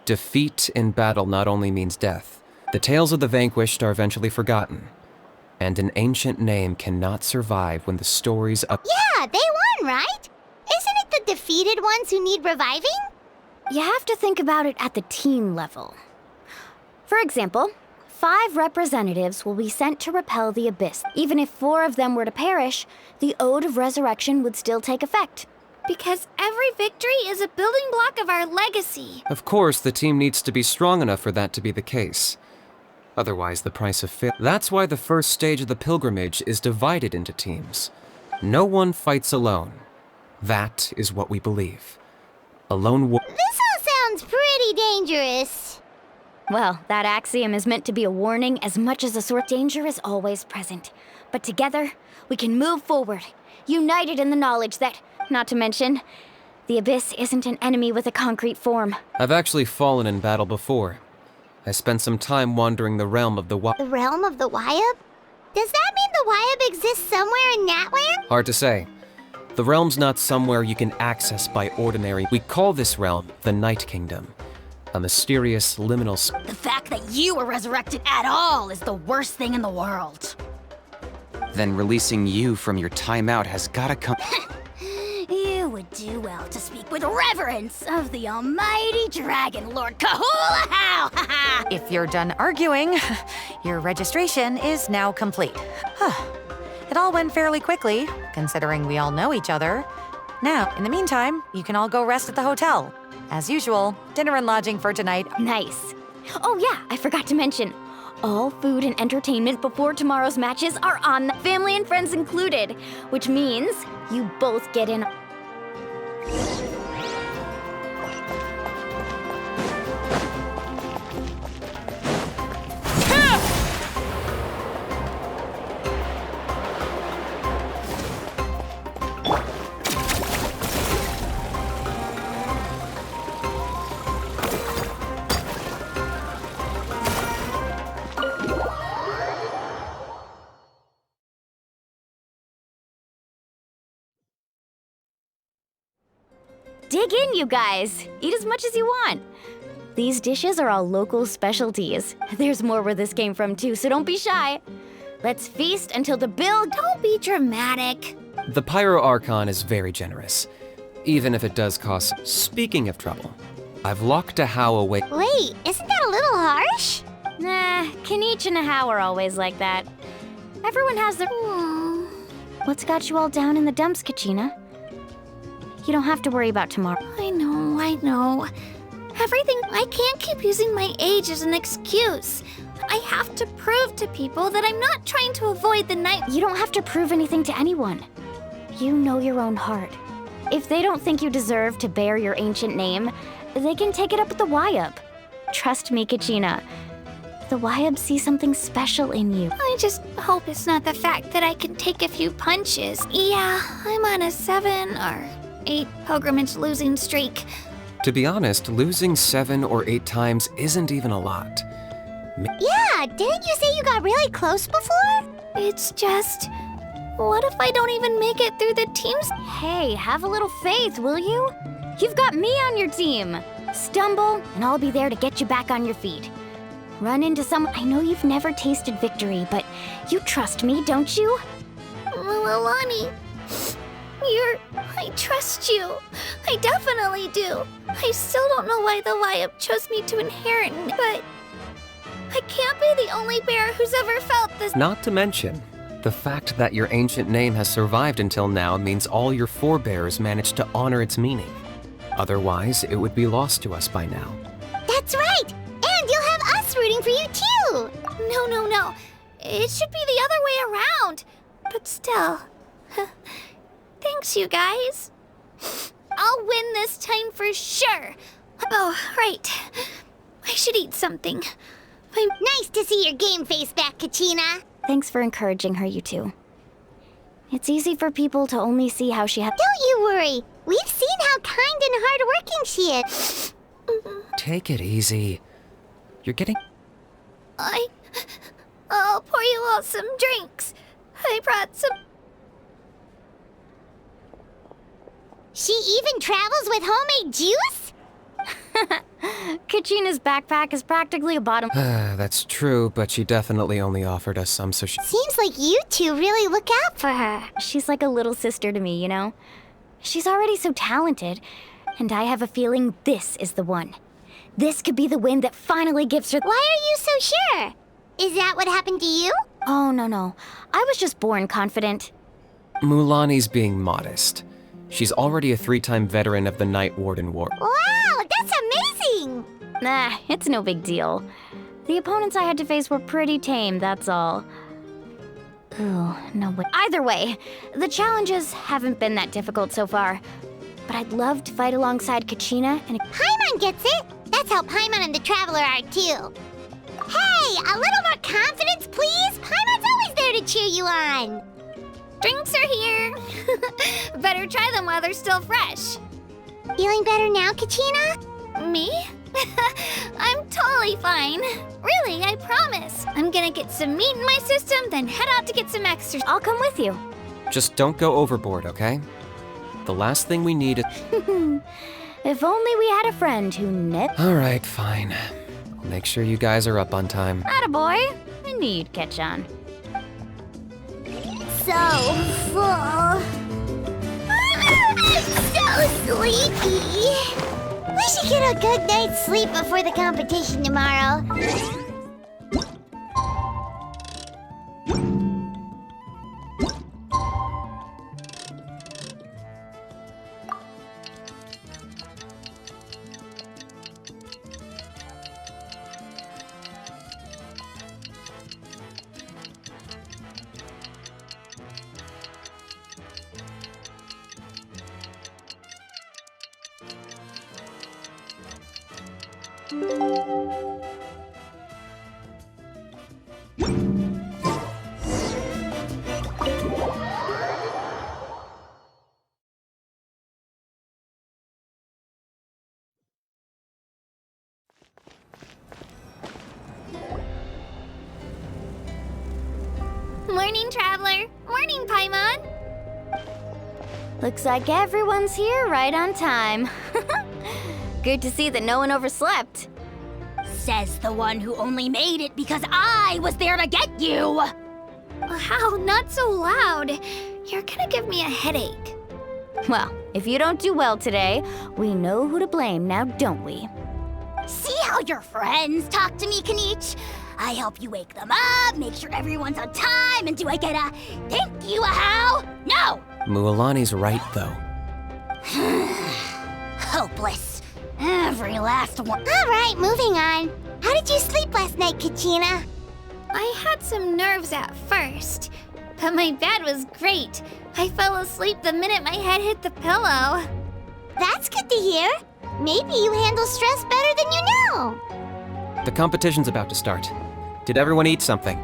Defeat in battle not only means death. The tales of the vanquished are eventually forgotten, and an ancient name cannot survive when the stories of... Yeah, they won, right? Isn't it the defeated ones who need reviving? You have to think about it at the team level. For example, 5 representatives will be sent to repel the Abyss. Even if 4 of them were to perish, the Ode of Resurrection would still take effect. Because every victory is a building block of our legacy. Of course, the team needs to be strong enough for that to be the case. Otherwise, the price of failure. That's why the first stage of the pilgrimage is divided into teams. No one fights alone. That is what we believe. Alone This all sounds pretty dangerous. Well, that axiom is meant to be a warning as much as a sort. Danger is always present. But together, we can move forward, united in the knowledge that, not to mention, the Abyss isn't an enemy with a concrete form. I've actually fallen in battle before. I spent some time wandering the realm of the The realm of the Wyab? Does that mean the Wyab exists somewhere in Natlan? Hard to say. The realm's not somewhere you can access by ordinary. We call this realm the Night Kingdom. A mysterious liminal... The fact that you were resurrected at all is the worst thing in the world. Then releasing you from your timeout has gotta come... You would do well to speak with reverence of the almighty dragon, Lord Kahula-How! If you're done arguing, your registration is now complete. It all went fairly quickly, considering we all know each other. Now, in the meantime, you can all go rest at the hotel. As usual, dinner and lodging for tonight. Nice. Oh yeah, I forgot to mention. All food and entertainment before tomorrow's matches are on, family and friends included, which means you both get in. dig in, you guys. Eat as much as you want. These dishes are all local specialties. There's more where this came from, too, so don't be shy. Let's feast until the bill... Don't be dramatic. The Pyro Archon is very generous, even if it does cost. Speaking of trouble, I've locked a How away. Wait, isn't that a little harsh? Nah, Kanichi and How are always like that. Everyone has their... What's got you all down in the dumps, Kachina? You don't have to worry about tomorrow. I know. Everything... I can't keep using my age as an excuse. I have to prove to people that I'm not trying to avoid the night... You don't have to prove anything to anyone. You know your own heart. If they don't think you deserve to bear your ancient name, they can take it up with the Wyup. Trust me, Kachina. The Wyup see something special in you. I just hope it's not the fact that I can take a few punches. Yeah, I'm on a 7 or 8 pilgrimage losing streak. To be honest, losing 7 or 8 times isn't even a lot. Yeah, didn't you say you got really close before? It's just... What if I don't even make it through the teams? Hey, have a little faith, will you? You've got me on your team. Stumble, and I'll be there to get you back on your feet. Run into someone... I know you've never tasted victory, but you trust me, don't you? Alani, I trust you. I definitely do. I still don't know why the Wyup chose me to inherit, but... I can't be the only bear who's ever felt this. Not to mention, the fact that your ancient name has survived until now means all your forebears managed to honor its meaning. Otherwise, it would be lost to us by now. That's right! And you'll have us rooting for you too! No. It should be the other way around. But still. Thanks, you guys. I'll win this time for sure. Oh, right. I should eat something. Nice to see your game face back, Kachina. Thanks for encouraging her, you two. It's easy for people to only see how she has... Don't you worry. We've seen how kind and hardworking she is. Take it easy. You're getting... I'll pour you all some drinks. I brought some... She even travels with homemade juice? Kachina's backpack is practically a bottom... That's true, but she definitely only offered us some, so she... Seems like you two really look out for her. She's like a little sister to me, you know? She's already so talented, and I have a feeling this is the one. This could be the win that finally gives her... Why are you so sure? Is that what happened to you? Oh, no. I was just born confident. Mulani's being modest. She's already a 3-time veteran of the Night Warden War. Wow, that's amazing! Nah, it's no big deal. The opponents I had to face were pretty tame, that's all. Ooh, no way. Either way, the challenges haven't been that difficult so far. But I'd love to fight alongside Kachina and... Paimon gets it! That's how Paimon and the Traveler are, too. Hey, a little more confidence, please? Paimon's always there to cheer you on. Drinks are here. Better try them while they're still fresh. Feeling better now, Kachina? Me? I'm totally fine. Really, I promise. I'm gonna get some meat in my system, then head out to get some exercise. I'll come with you. Just don't go overboard, okay? The last thing we need is... If only we had a friend who never... Alright, fine. I'll make sure you guys are up on time. Attaboy. I knew you'd catch on. So full. I'm so sleepy. We should get a good night's sleep before the competition tomorrow. Morning, Traveler. Morning, Paimon. Looks like everyone's here right on time. Good to see that no one overslept. Says the one who only made it because I was there to get you! Wow, not so loud. You're gonna give me a headache. Well, if you don't do well today, we know who to blame now, don't we? See how your friends talk to me, Kanich? I help you wake them up, make sure everyone's on time, and do I get a thank you, how? No! Mualani's right, though. Hopeless. Every last one. All right, moving on. How did you sleep last night, Kachina? I had some nerves at first, but my bed was great. I fell asleep the minute my head hit the pillow. That's good to hear. Maybe you handle stress better than you know. The competition's about to start. Did everyone eat something?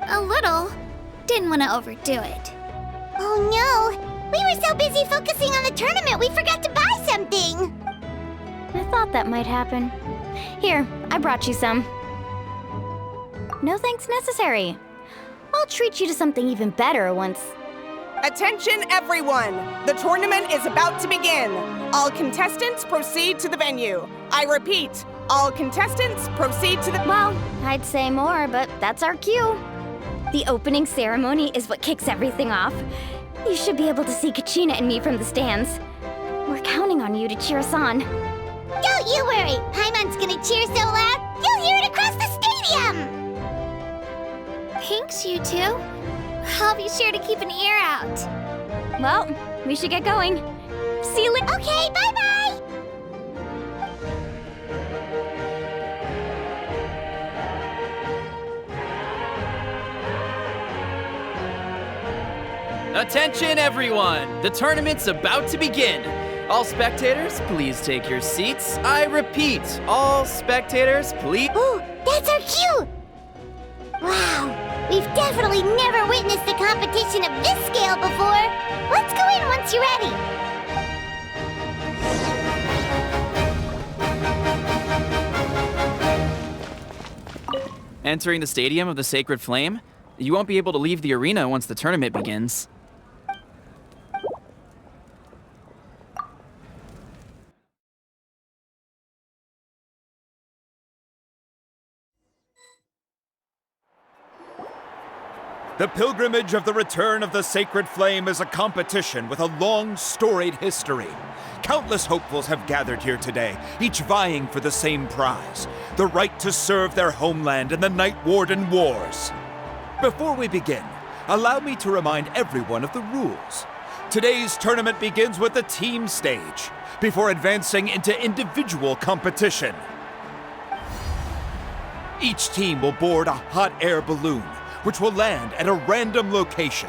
A little. Didn't want to overdo it. Oh no! We were so busy focusing on the tournament we forgot to buy something! I thought that might happen. Here, I brought you some. No thanks necessary. I'll treat you to something even better once... Attention everyone! The tournament is about to begin. All contestants proceed to the venue. I repeat, all contestants proceed to the... Well, I'd say more, but that's our cue. The opening ceremony is what kicks everything off. You should be able to see Kachina and me from the stands. We're counting on you to cheer us on. Don't you worry! Paimon's gonna cheer so loud, you'll hear it across the stadium! Thanks, you two. I'll be sure to keep an ear out. Well, we should get going. See you later. Okay, bye-bye! Attention, everyone! The tournament's about to begin. All spectators, please take your seats. I repeat, all spectators, please... Ooh, that's our cue! Wow, we've definitely never witnessed a competition of this scale before. Let's go in once you're ready. Entering the Stadium of the Sacred Flame, you won't be able to leave the arena once the tournament begins. The pilgrimage of the return of the Sacred Flame is a competition with a long, storied history. Countless hopefuls have gathered here today, each vying for the same prize, the right to serve their homeland in the Night Warden Wars. Before we begin, allow me to remind everyone of the rules. Today's tournament begins with the team stage, before advancing into individual competition. Each team will board a hot air balloon, which will land at a random location.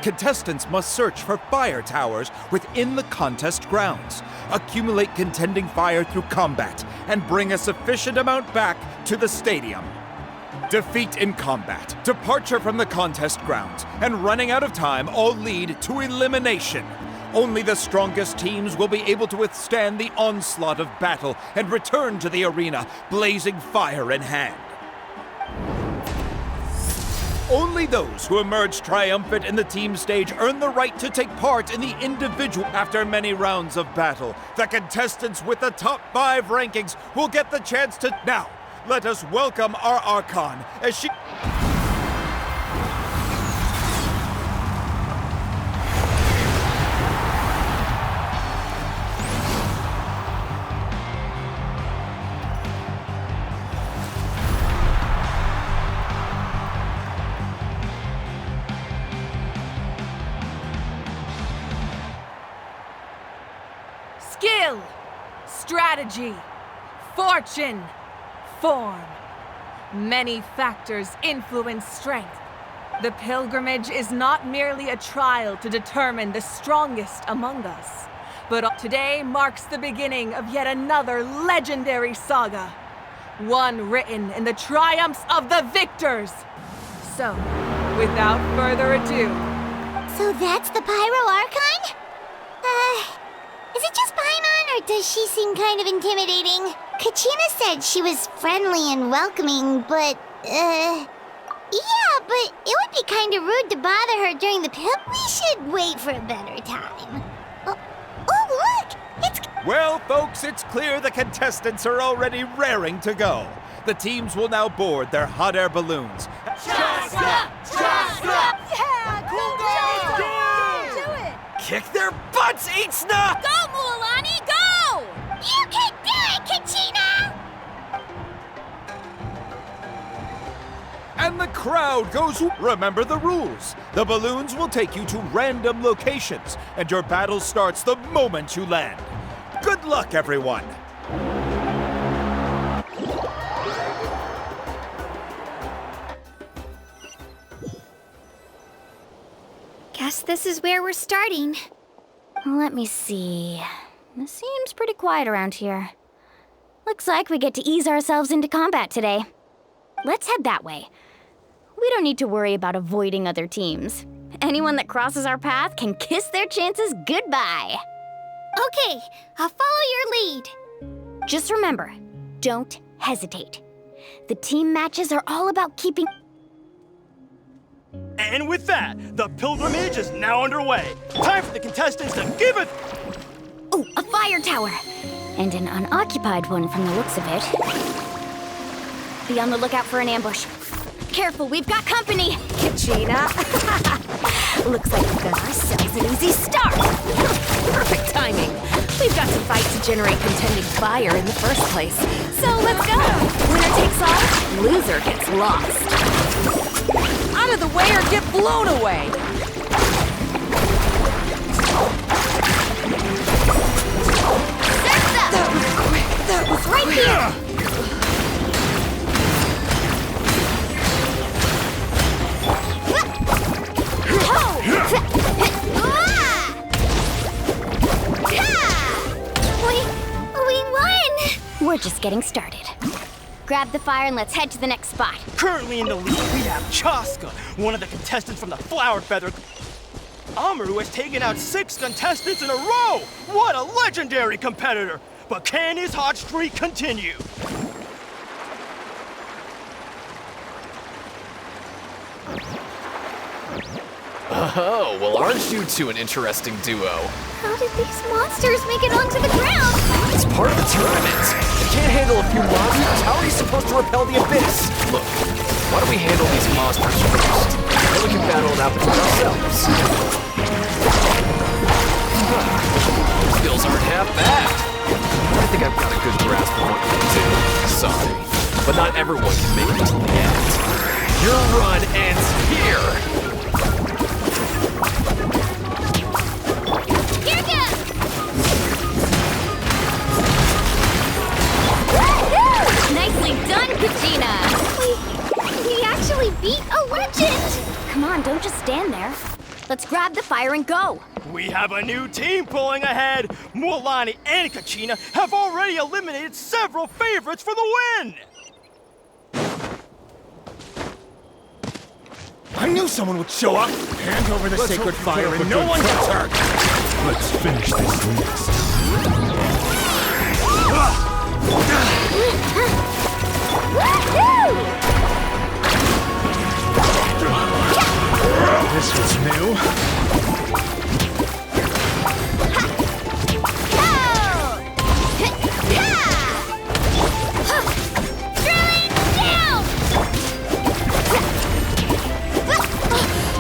Contestants must search for fire towers within the contest grounds, accumulate contending fire through combat, and bring a sufficient amount back to the stadium. Defeat in combat, departure from the contest grounds, and running out of time all lead to elimination. Only the strongest teams will be able to withstand the onslaught of battle and return to the arena, blazing fire in hand. Only those who emerge triumphant in the team stage earn the right to take part in the individual. After many rounds of battle, the contestants with the top 5 rankings will get the chance to... Now, let us welcome our Archon as she... Skill, strategy, fortune, form. Many factors influence strength. The pilgrimage is not merely a trial to determine the strongest among us, but today marks the beginning of yet another legendary saga, one written in the triumphs of the victors. So, without further ado... So that's the Pyro Archon? Is it just Paimon, or does she seem kind of intimidating? Kachina said she was friendly and welcoming, but, Yeah, but it would be kind of rude to bother her during the pill. We should wait for a better time. Oh, look! It's... Well, folks, it's clear the contestants are already raring to go. The teams will now board their hot air balloons. Chaska! Chaska! Yeah, cool guys! Do it! Kick their butts, Eatsna! Go, Mualani, go! You can do it, Kachina! And the crowd goes. Remember the rules. The balloons will take you to random locations, and your battle starts the moment you land. Good luck, everyone. Guess this is where we're starting. Let me see. It seems pretty quiet around here. Looks like we get to ease ourselves into combat today. Let's head that way. We don't need to worry about avoiding other teams. Anyone that crosses our path can kiss their chances goodbye. Okay, I'll follow your lead. Just remember, don't hesitate. The team matches are all about keeping... And with that, the pilgrimage is now underway. Time for the contestants to give it... Oh, a fire tower! And an unoccupied one from the looks of it. Be on the lookout for an ambush. Careful, we've got company! Kachina! Looks like we've got ourselves an easy start! Perfect timing. We've got to fight to generate contending fire in the first place. So let's go! Winner takes all, loser gets lost. Out of the way or get blown away! That was quick! That was right here! We won! We're just getting started. Grab the fire and let's head to the next spot. Currently in the lead, we have Chaska, one of the contestants from the Flower Feather. Amaru has taken out 6 contestants in a row! What a legendary competitor! But can his hot streak continue? Oh, well, aren't you two an interesting duo? How did these monsters make it onto the ground? It's part of the tournament. You can't handle a few monsters. How are you supposed to repel the abyss? Look, why don't we handle these monsters first? Then we can battle it out between ourselves. Skills aren't half bad. I think I've got a good grasp of what you can do. Sorry, but not everyone can make it to the end. Your run ends here. Nicely done, Kachina! We actually beat a legend! Come on, don't just stand there. Let's grab the fire and go! We have a new team pulling ahead! Mualani and Kachina have already eliminated several favorites for the win! I knew someone would show up! Hand over the sacred fire and no one gets hurt! Let's finish this list. This was new.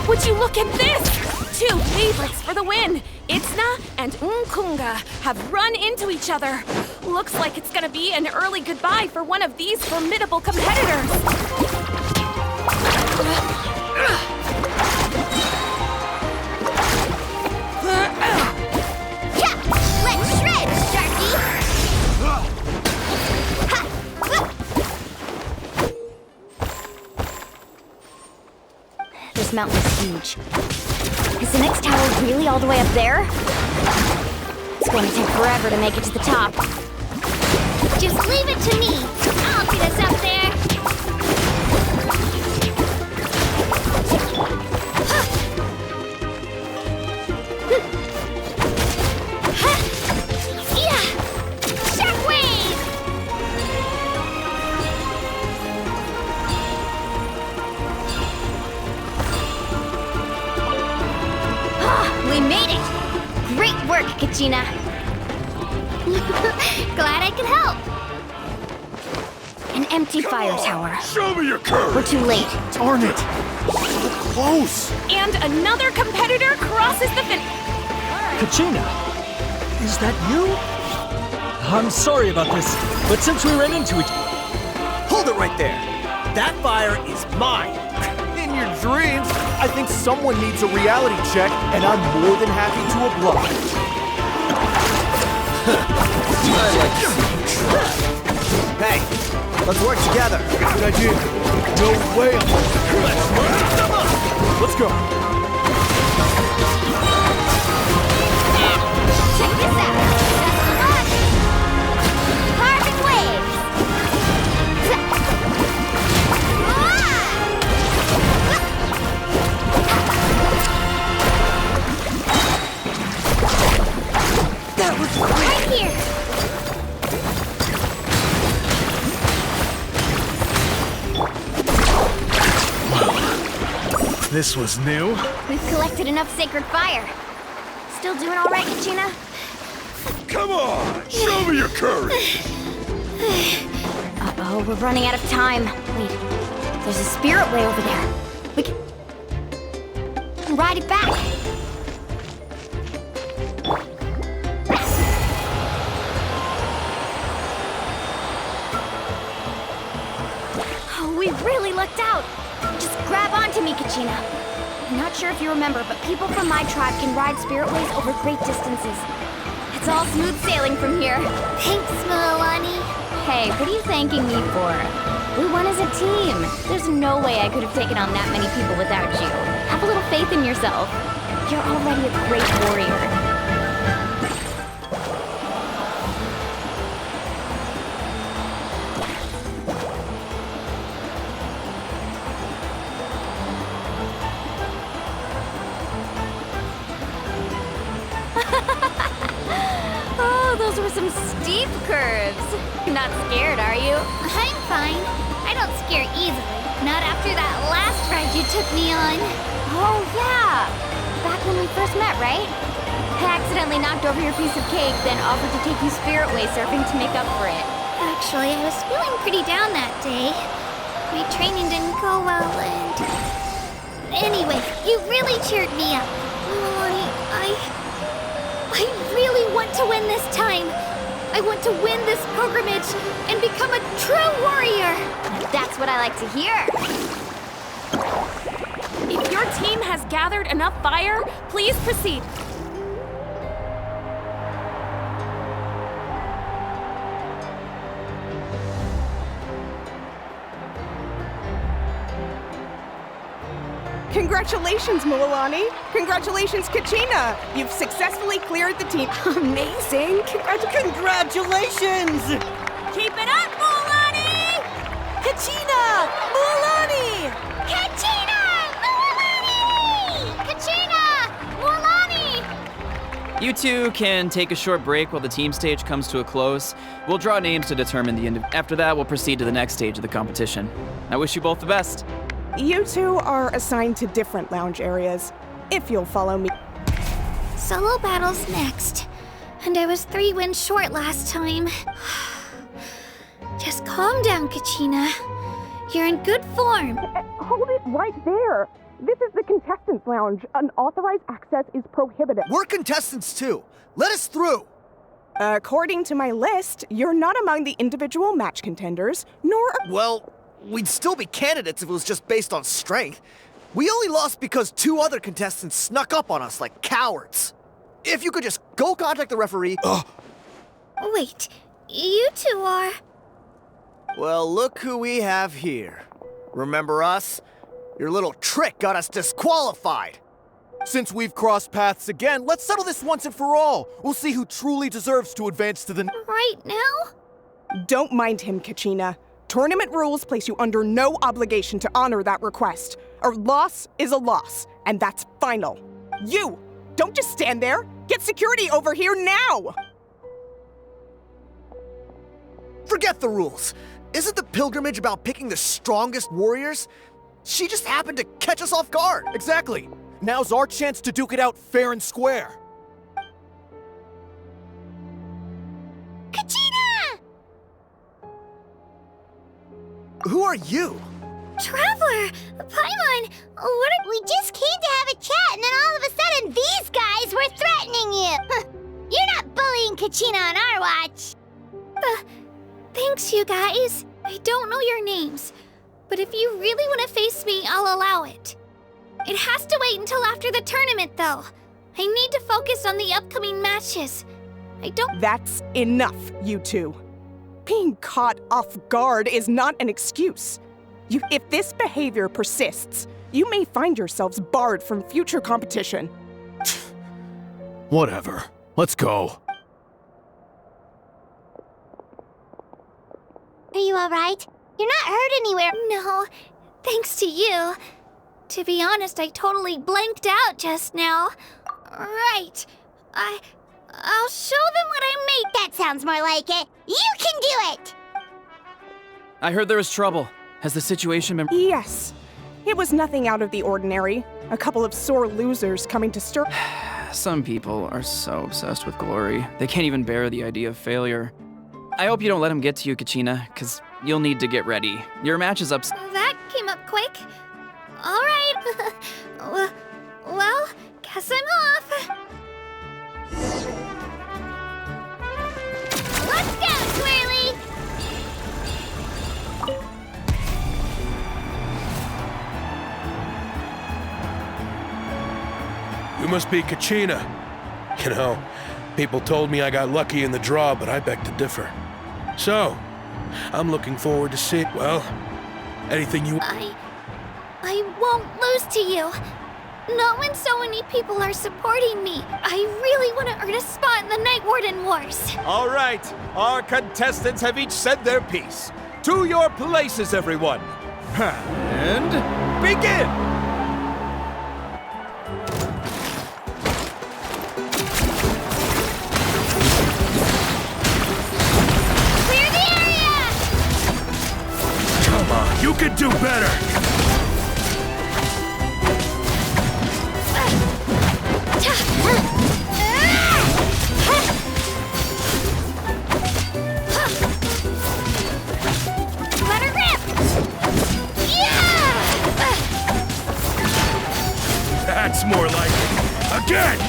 Would you look at this? 2 favorites for the win. Itzna and Unkunga have run into each other. Looks like it's gonna be an early goodbye for one of these formidable competitors. Let's shred, Sharky! This mountain is huge. Is the next tower really all the way up there? It's going to take forever to make it to the top. Just leave it to me. I'll get us up there. Great work, Kachina. Glad I could help. An empty fire tower. Show me your courage! We're too late. Darn it! So close! And another competitor crosses the finish. Kachina, is that you? I'm sorry about this, but since we ran into each... Hold it right there! That fire is mine! In your dreams, I think someone needs a reality check, and I'm more than happy to oblige. Hey, let's work together. Good idea. No way I'm... Let's go. Check this out. Carving waves. That was right here. This was new. We've collected enough sacred fire. Still doing all right, Kachina? Come on, show me your courage. Uh-oh, we're running out of time. Wait, there's a spirit way over there. We can ride it back. Oh, we really lucked out. Just grab onto me, Kachina. I'm not sure if you remember, but people from my tribe can ride spiritways over great distances. It's all smooth sailing from here. Thanks, Milani. Hey, what are you thanking me for? We won as a team. There's no way I could have taken on that many people without you. Have a little faith in yourself. You're already a great warrior. Those were some steep curves. You're not scared, are you? I'm fine. I don't scare easily. Not after that last ride you took me on. Oh, yeah. Back when we first met, right? I accidentally knocked over your piece of cake, then offered to take you spiritway surfing to make up for it. Actually, I was feeling pretty down that day. My training didn't go well, and... Anyway, you really cheered me up. Milani, I really want to win this time. I want to win this pilgrimage and become a true warrior. That's what I like to hear. If your team has gathered enough fire, please proceed. Congratulations, Milani. Congratulations, Kachina. You've successfully cleared the team. Amazing. Congratulations! Keep it up, Milani! Kachina! Milani! Kachina! Milani! Kachina! Milani! You two can take a short break while the team stage comes to a close. We'll draw names to determine the end. After that, we'll proceed to the next stage of the competition. I wish you both the best. You two are assigned to different lounge areas, if you'll follow me. Solo battle's next. And I was 3 wins short last time. Just calm down, Kachina. You're in good form. Hold it right there. This is the contestants' lounge. Unauthorized access is prohibited. We're contestants too. Let us through. According to my list, you're not among the individual match contenders, nor... Well, we'd still be candidates if it was just based on strength. We only lost because 2 other contestants snuck up on us like cowards. If you could just go contact the referee... Wait, you two are... Well, look who we have here. Remember us? Your little trick got us disqualified. Since we've crossed paths again, let's settle this once and for all. We'll see who truly deserves to advance to the... Right now? Don't mind him, Kachina. Tournament rules place you under no obligation to honor that request. A loss is a loss, and that's final. You! Don't just stand there! Get security over here now! Forget the rules. Isn't the pilgrimage about picking the strongest warriors? She just happened to catch us off guard. Exactly. Now's our chance to duke it out fair and square. who are you? Traveler! Paimon! We just came to have a chat, and then all of a sudden these guys were threatening you! You're not bullying Kachina on our watch! Thanks, you guys. I don't know your names, but if you really want to face me, I'll allow it. It has to wait until after the tournament, though. I need to focus on the upcoming matches. That's enough, you two. Being caught off guard is not an excuse. If this behavior persists, you may find yourselves barred from future competition. Whatever. Let's go. Are you alright? You're not hurt anywhere. No, thanks to you. To be honest, I totally blanked out just now. Right. I'll show them what I made. That sounds more like it. You can do it! I heard there was trouble. Has the situation been— Yes. It was nothing out of the ordinary. A couple of sore losers coming to stir— Some people are so obsessed with glory, they can't even bear the idea of failure. I hope you don't let him get to you, Kachina, because you'll need to get ready. Your match is up— That came up quick. All right. Well, guess I'm off. Let's go, Twirly! You must be Kachina. You know, people told me I got lucky in the draw, but I beg to differ. So, I'm looking forward to seeing, well, anything you— I won't lose to you. Not when so many people are supporting me. I really want to earn a spot in the Night Warden Wars. All right, our contestants have each said their piece. To your places, everyone. And begin! Clear the area! Come on, you can do better! Let her rip! Yeah! That's more like it. Again!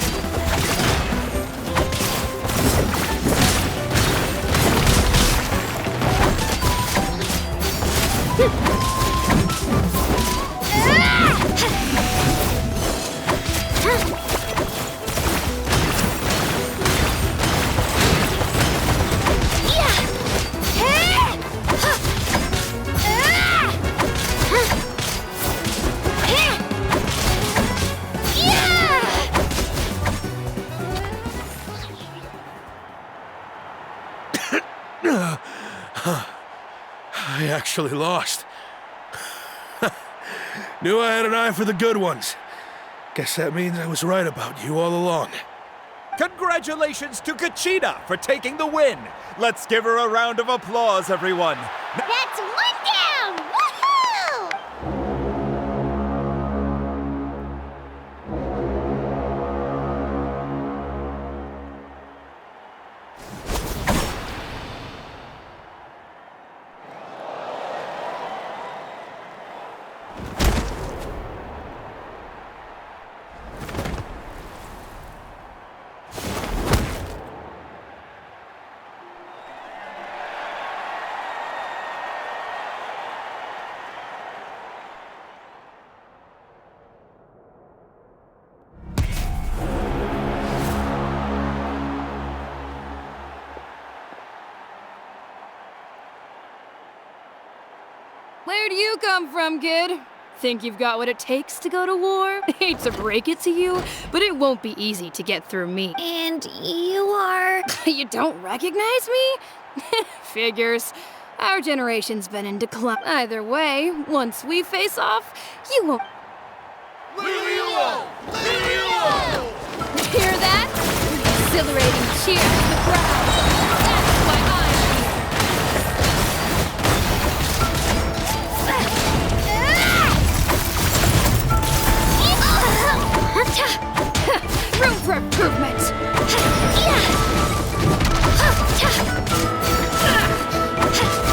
I actually lost. Knew I had an eye for the good ones. Guess that means I was right about you all along. Congratulations to Kachina for taking the win. Let's give her a round of applause, everyone. That's one down! Woohoo! Where do you come from, kid? Think you've got what it takes to go to war? Hate to break it to you, but it won't be easy to get through me. And you are... You don't recognize me? Figures. Our generation's been in decline. Either way, once we face off, you won't... Hear that? Exhilarating cheer from the crowd. That's why I'm here. Room for improvement.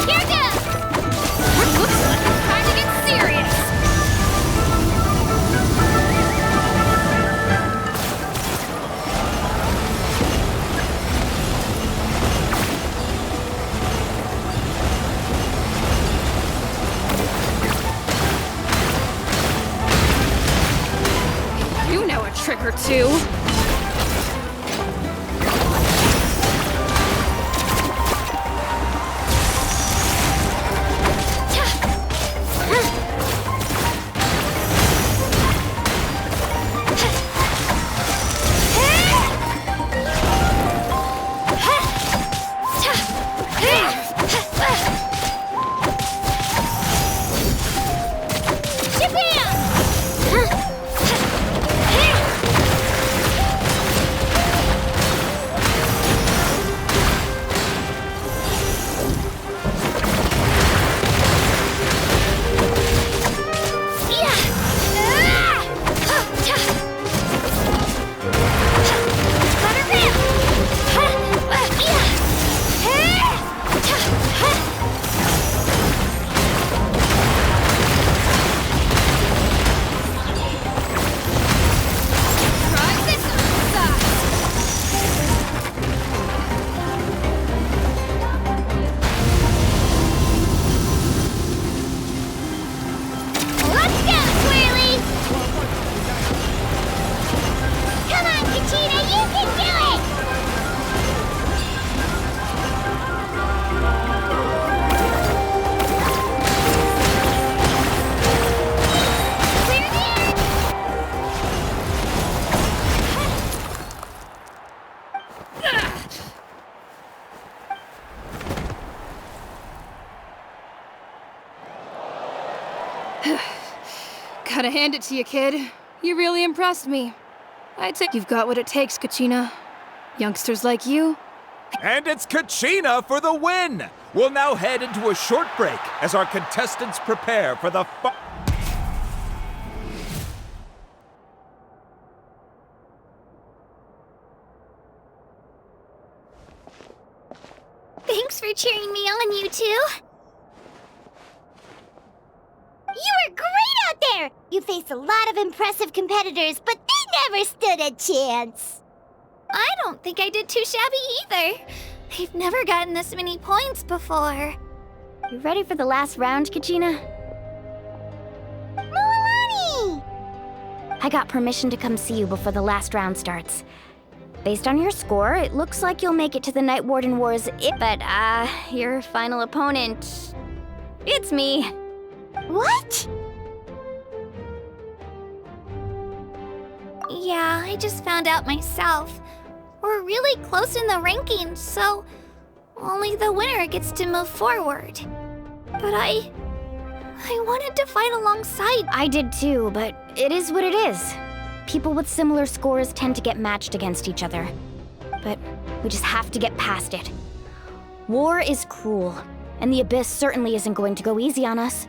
Here goes! Looks her too. Gotta hand it to you, kid. You really impressed me. I'd say you've got what it takes, Kachina. Youngsters like you. And it's Kachina for the win! We'll now head into a short break as our contestants prepare for the Thanks for cheering me on, you two. You were great out there! You faced a lot of impressive competitors, but they never stood a chance. I don't think I did too shabby either. I've never gotten this many points before. You ready for the last round, Kachina? Moalani! I got permission to come see you before the last round starts. Based on your score, it looks like you'll make it to the Night Warden Wars, but, your final opponent... It's me. What? Yeah, I just found out myself. We're really close in the rankings, so only the winner gets to move forward. But I wanted to fight alongside. I did too, but it is what it is. People with similar scores tend to get matched against each other. But we just have to get past it. War is cruel, and the Abyss certainly isn't going to go easy on us.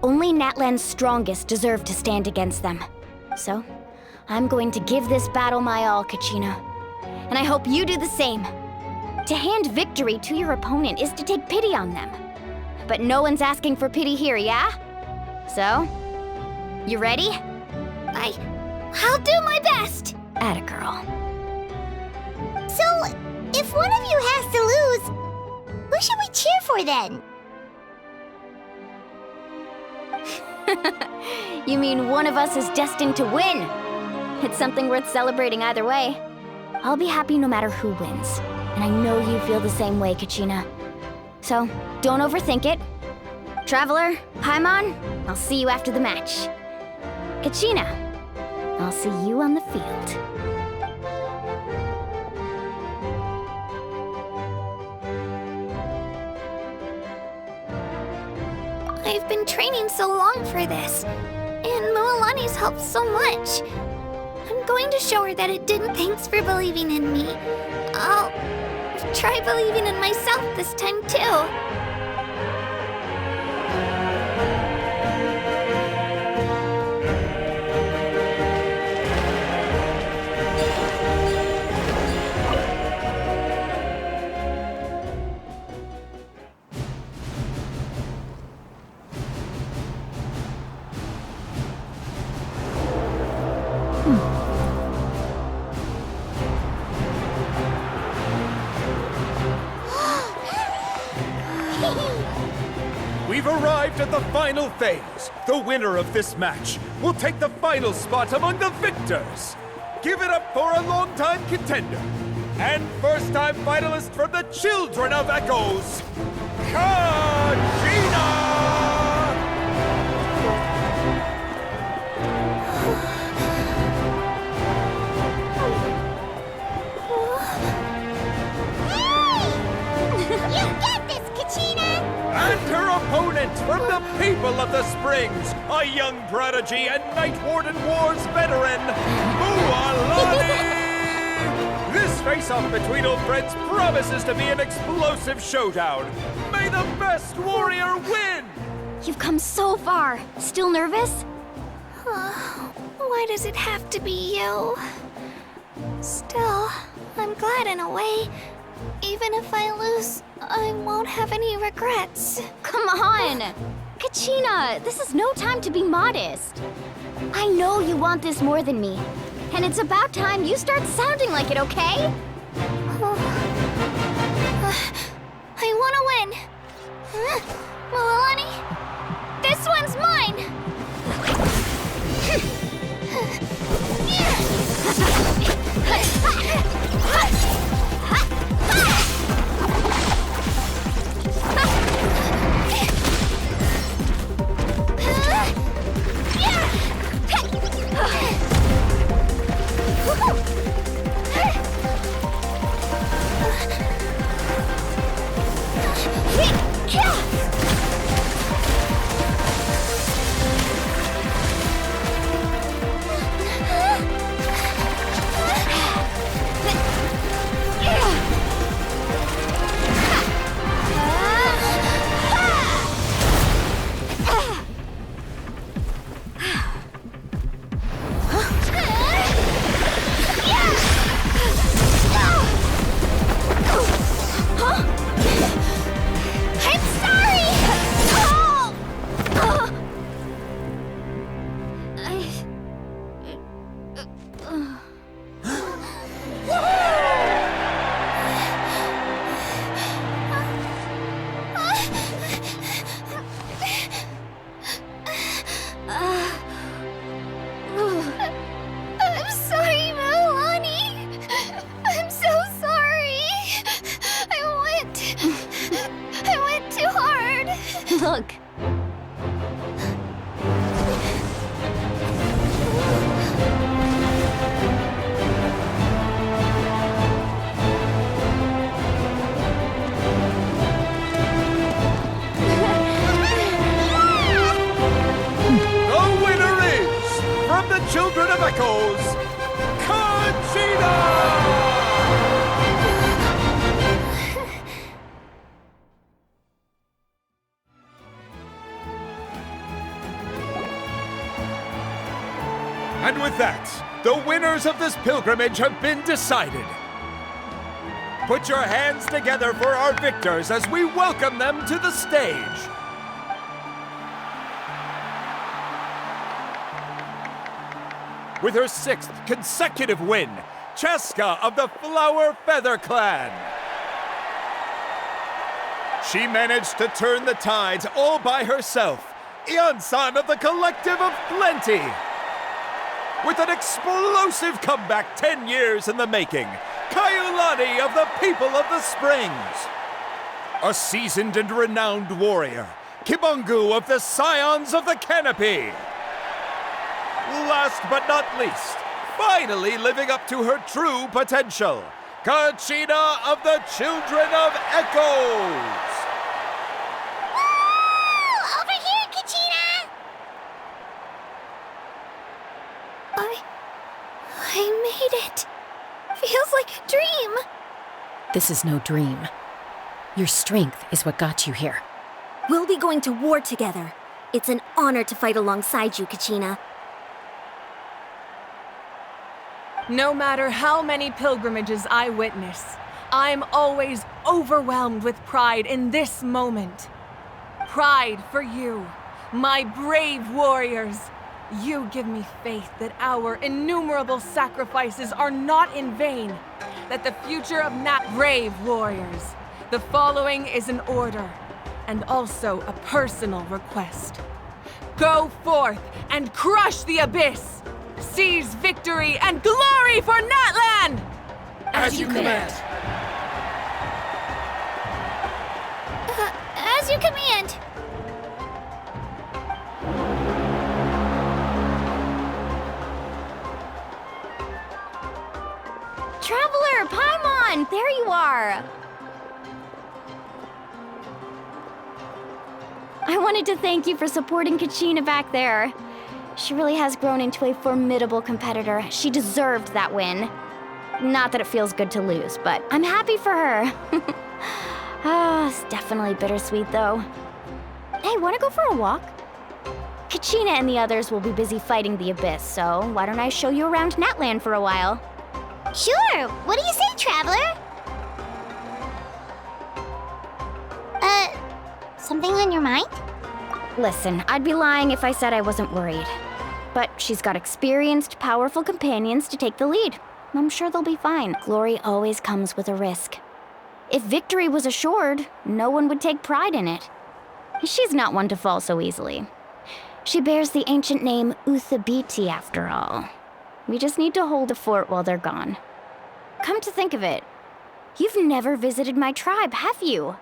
Only Natlan's strongest deserve to stand against them. So, I'm going to give this battle my all, Kachina. And I hope you do the same. To hand victory to your opponent is to take pity on them. But no one's asking for pity here, yeah? So, you ready? I'll do my best! Atta girl. So, if one of you has to lose, who should we cheer for then? You mean one of us is destined to win? It's something worth celebrating either way. I'll be happy no matter who wins. And I know you feel the same way, Kachina. So, don't overthink it. Traveler, Paimon, I'll see you after the match. Kachina, I'll see you on the field. I've been training so long for this, and Moalani's helped so much. I'm going to show her that it didn't. Thanks for believing in me. I'll try believing in myself this time too. We've arrived at the final phase. The winner of this match will take the final spot among the victors. Give it up for a longtime contender and first-time finalist from the Children of Echoes, Kachina! You get this, Kachina! And her opponent from the people of the Springs, a young prodigy and Night Warden Wars veteran, Mualani! This face-off between old friends promises to be an explosive showdown. May the best warrior win! You've come so far. Still nervous? Why does it have to be you? Still, I'm glad in a way. Even if I lose, I won't have any regrets. Come on! Kachina, this is no time to be modest. I know you want this more than me. And it's about time you start sounding like it, okay? I want to win. Mualani, this one's mine! Look. The winner is, from the Children of Echoes, Kachina! And with that, the winners of this pilgrimage have been decided. Put your hands together for our victors as we welcome them to the stage. With her 6th consecutive win, Cheska of the Flower Feather Clan. She managed to turn the tides all by herself. Ian-san of the Collective of Plenty. With an explosive comeback 10 years in the making, Kayulani of the People of the Springs. A seasoned and renowned warrior, Kibangu of the Scions of the Canopy. Last but not least, finally living up to her true potential, Kachina of the Children of Echoes. Woo! Over here, Kachina! I made it. Feels like a dream. This is no dream. Your strength is what got you here. We'll be going to war together. It's an honor to fight alongside you, Kachina. No matter how many pilgrimages I witness, I'm always overwhelmed with pride in this moment. Pride for you, my brave warriors. You give me faith that our innumerable sacrifices are not in vain, that the future of brave warriors. The following is an order, and also a personal request. Go forth and crush the abyss! Seize victory and glory for Natlan! As you command. As you command. Traveler, Paimon, there you are. I wanted to thank you for supporting Kachina back there. She really has grown into a formidable competitor. She deserved that win. Not that it feels good to lose, but I'm happy for her. It's definitely bittersweet, though. Hey, wanna go for a walk? Kachina and the others will be busy fighting the Abyss, so why don't I show you around Natlan for a while? Sure. What do you say, Traveler? Something on your mind? Listen, I'd be lying if I said I wasn't worried. But she's got experienced, powerful companions to take the lead. I'm sure they'll be fine. Glory always comes with a risk. If victory was assured, no one would take pride in it. She's not one to fall so easily. She bears the ancient name Uthabiti, after all. We just need to hold the fort while they're gone. Come to think of it, you've never visited my tribe, have you?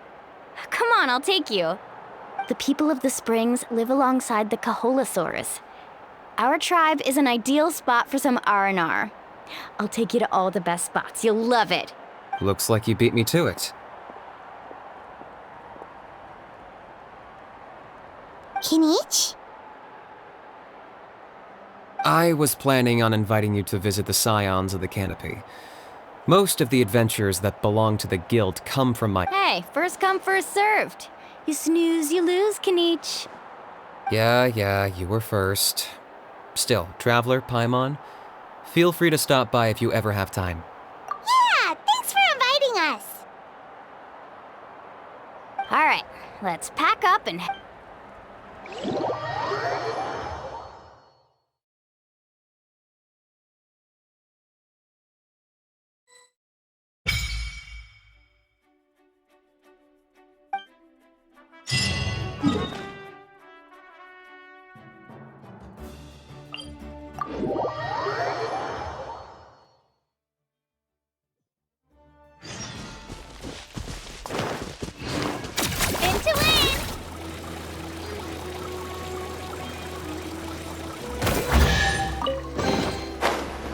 Come on, I'll take you. The people of the Springs live alongside the Kaholasaurus. Our tribe is an ideal spot for some R&R. I'll take you to all the best spots. You'll love it. Looks like you beat me to it. Kinich? I was planning on inviting you to visit the Scions of the Canopy. Most of the adventures that belong to the guild come from my— Hey, first come, first served. You snooze, you lose, Kinich. Yeah, you were first. Still, Traveler, Paimon, feel free to stop by if you ever have time. Yeah, thanks for inviting us. All right, let's pack up and...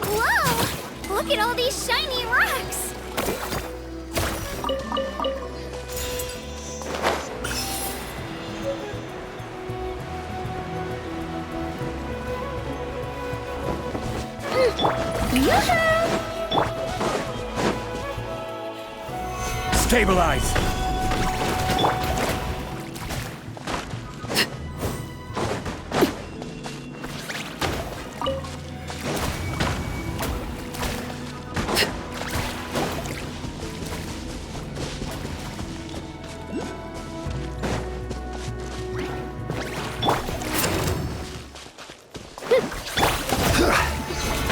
Whoa! Look at all these shiny rocks! Stabilize!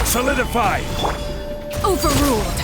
Solidify! Overruled.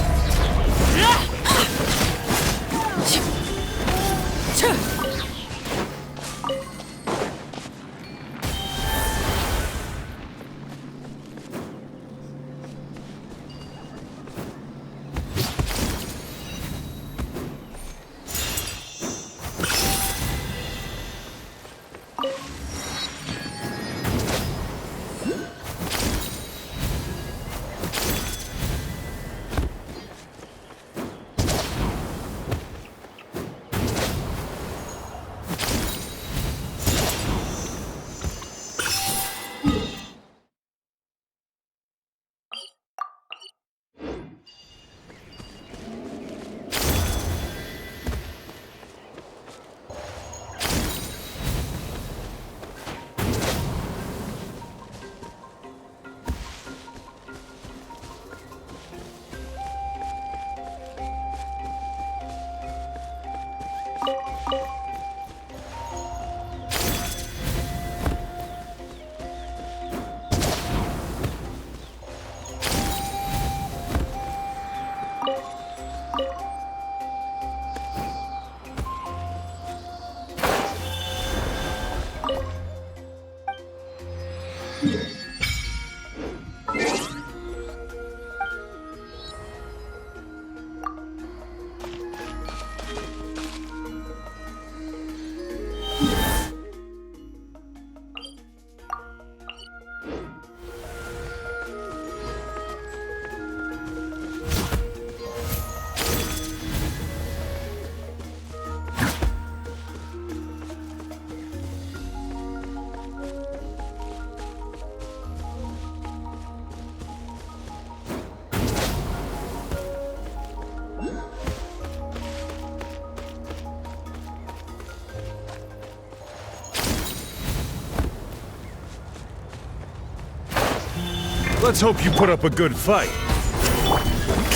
Let's hope you put up a good fight.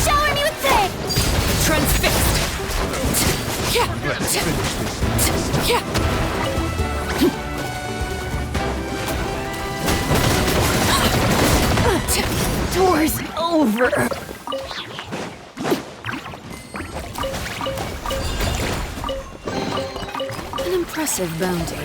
Shower me with thing! Transfixed! Door's over. An impressive bounty.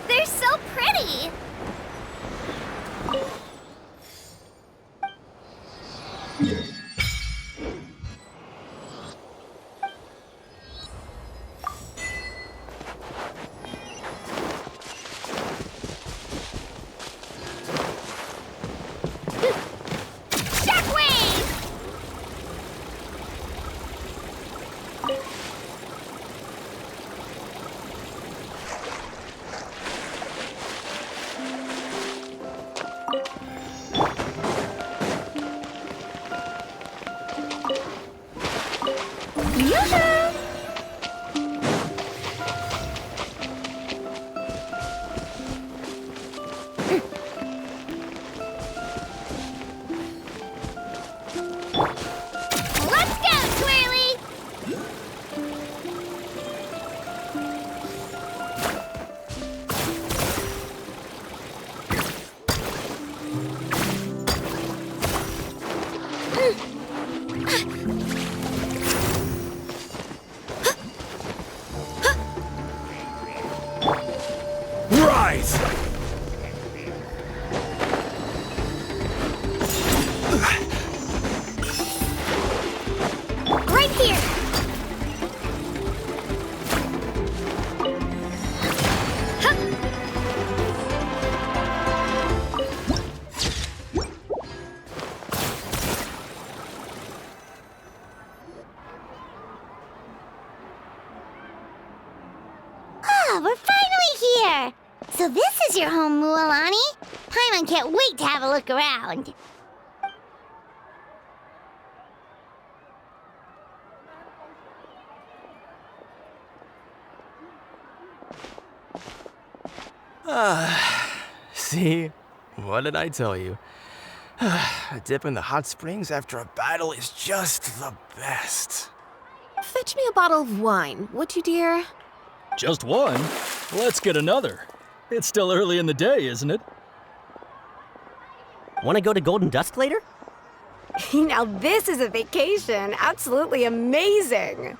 They're so pretty! Rise! Right here! Ah, we're finally here! So this is your home, Mualani? Paimon can't wait to have a look around. See? What did I tell you? A dip in the hot springs after a battle is just the best. Fetch me a bottle of wine, would you, dear? Just one? Let's get another. It's still early in the day, isn't it? Want to go to Golden Dusk later? Now this is a vacation. Absolutely amazing.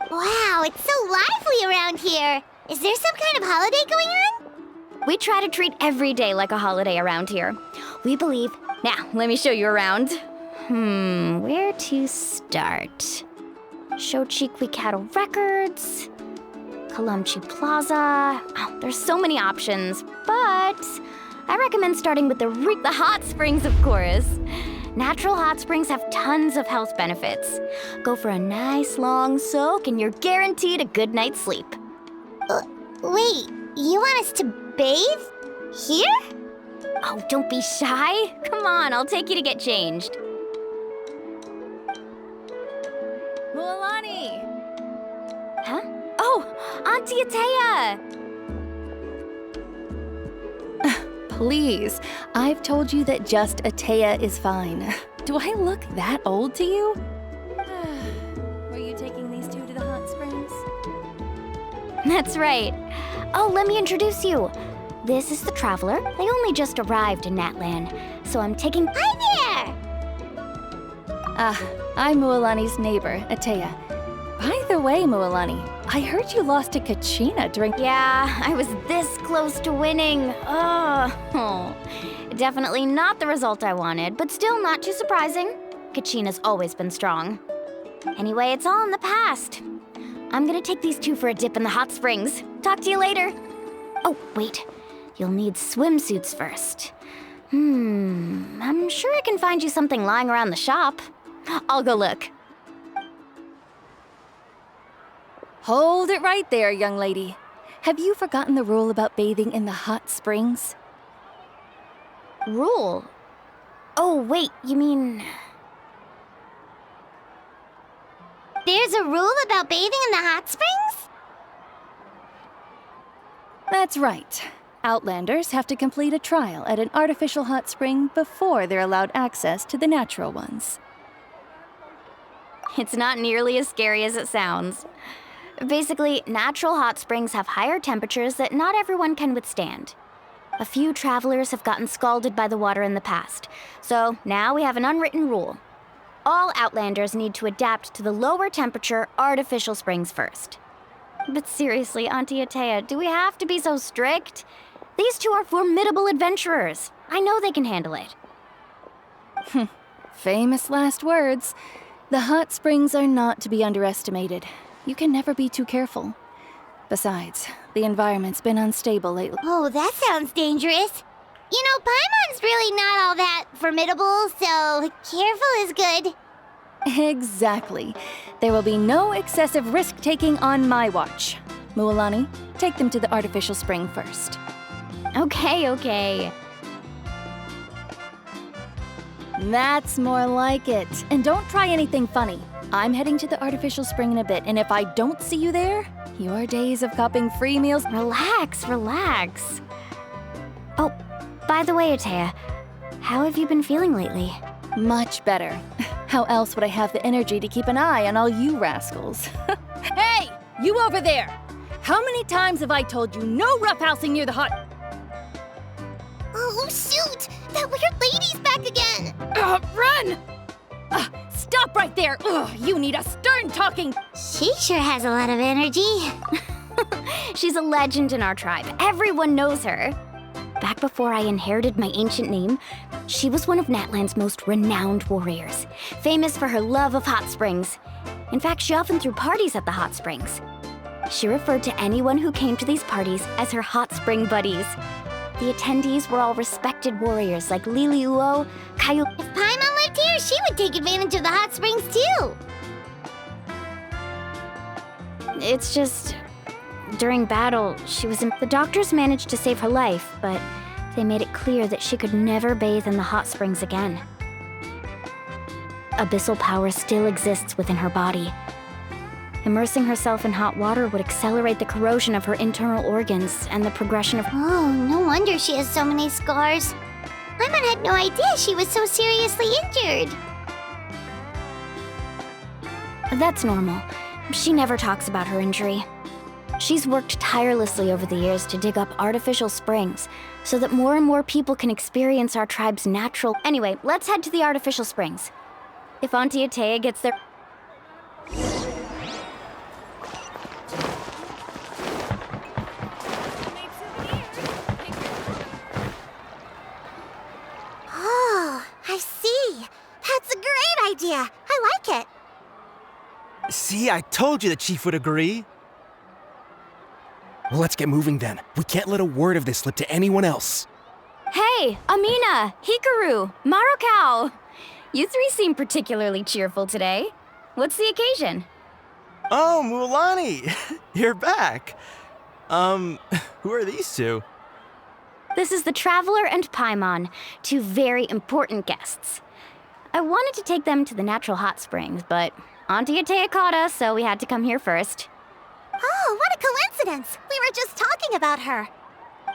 Wow, it's so lively around here. Is there some kind of holiday going on? We try to treat every day like a holiday around here. We believe. Now, let me show you around. Where to start? Shochiqui Cattle Records, Kalumchi Plaza. Oh, there's so many options, but I recommend starting with the hot springs, of course. Natural hot springs have tons of health benefits. Go for a nice long soak and you're guaranteed a good night's sleep. Wait, you want us to bathe? Here? Oh, don't be shy. Come on, I'll take you to get changed. Mualani! Huh? Oh, Auntie Atea! Please, I've told you that just Atea is fine. Do I look that old to you? Were you taking these two to the hot springs? That's right. Oh, let me introduce you. This is the Traveler. They only just arrived in Natlan, so I'm taking... Hi there! I'm Mualani's neighbor, Atea. By the way, Mualani, I heard you lost to Kachina during... Yeah, I was this close to winning. Oh, definitely not the result I wanted, but still not too surprising. Kachina's always been strong. Anyway, it's all in the past. I'm gonna take these two for a dip in the hot springs. Talk to you later. Oh, wait. You'll need swimsuits first. I'm sure I can find you something lying around the shop. I'll go look. Hold it right there, young lady. Have you forgotten the rule about bathing in the hot springs? Rule? Oh, wait, you mean... There's a rule about bathing in the hot springs? That's right. Outlanders have to complete a trial at an artificial hot spring before they're allowed access to the natural ones. It's not nearly as scary as it sounds. Basically, natural hot springs have higher temperatures that not everyone can withstand. A few travelers have gotten scalded by the water in the past, so now we have an unwritten rule. All Outlanders need to adapt to the lower temperature artificial springs first. But seriously, Auntie Atea, do we have to be so strict? These two are formidable adventurers. I know they can handle it. Famous last words. The hot springs are not to be underestimated. You can never be too careful. Besides, the environment's been unstable lately. Oh, that sounds dangerous. You know, Paimon's really not all that formidable, so careful is good. Exactly. There will be no excessive risk-taking on my watch. Mualani, take them to the artificial spring first. Okay. That's more like it. And don't try anything funny. I'm heading to the artificial spring in a bit, and if I don't see you there, your days of copping free meals... Relax. Oh, by the way, Atea, how have you been feeling lately? Much better. How else would I have the energy to keep an eye on all you rascals? Hey! You over there! How many times have I told you no roughhousing near the hot... Oh, shoot! That weird lady's back again! Run! Stop right there! You need a stern talking... She sure has a lot of energy. She's a legend in our tribe. Everyone knows her. Back before I inherited my ancient name, she was one of Natlan's most renowned warriors, famous for her love of hot springs. In fact, she often threw parties at the hot springs. She referred to anyone who came to these parties as her hot spring buddies. The attendees were all respected warriors like Lili Uo, Caillou... If Paimon lived here, she would take advantage of the hot springs too. It's just... During battle, she was in... The doctors managed to save her life, but they made it clear that she could never bathe in the hot springs again. Abyssal power still exists within her body. Immersing herself in hot water would accelerate the corrosion of her internal organs and the progression of... Oh, no wonder she has so many scars. Paimon had no idea she was so seriously injured. That's normal. She never talks about her injury. She's worked tirelessly over the years to dig up artificial springs so that more and more people can experience our tribe's natural... Anyway, let's head to the artificial springs. If Auntie Atea gets there... Oh, I see. That's a great idea. I like it. See, I told you the chief would agree. Well, let's get moving then. We can't let a word of this slip to anyone else. Hey, Amina, Hikaru, Marukau. You three seem particularly cheerful today. What's the occasion? Oh, Mulani, you're back. Who are these two? This is the Traveler and Paimon, two very important guests. I wanted to take them to the natural hot springs, but Auntie Atea caught us, so we had to come here first. Oh, what a coincidence! We were just talking about her.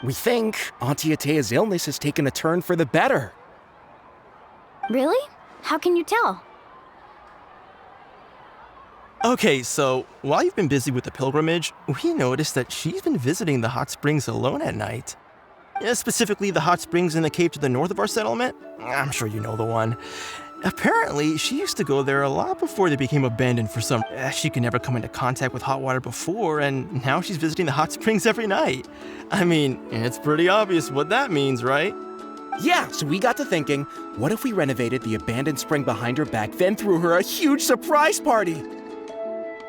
We think Auntie Atea's illness has taken a turn for the better. Really? How can you tell? Okay, so while you've been busy with the pilgrimage, we noticed that she's been visiting the hot springs alone at night. Yeah, specifically the hot springs in the cave to the north of our settlement. I'm sure you know the one. Apparently, she used to go there a lot before they became abandoned for some... She could never come into contact with hot water before, and now she's visiting the hot springs every night. I mean, it's pretty obvious what that means, right? Yeah, so we got to thinking, what if we renovated the abandoned spring behind her back, then threw her a huge surprise party?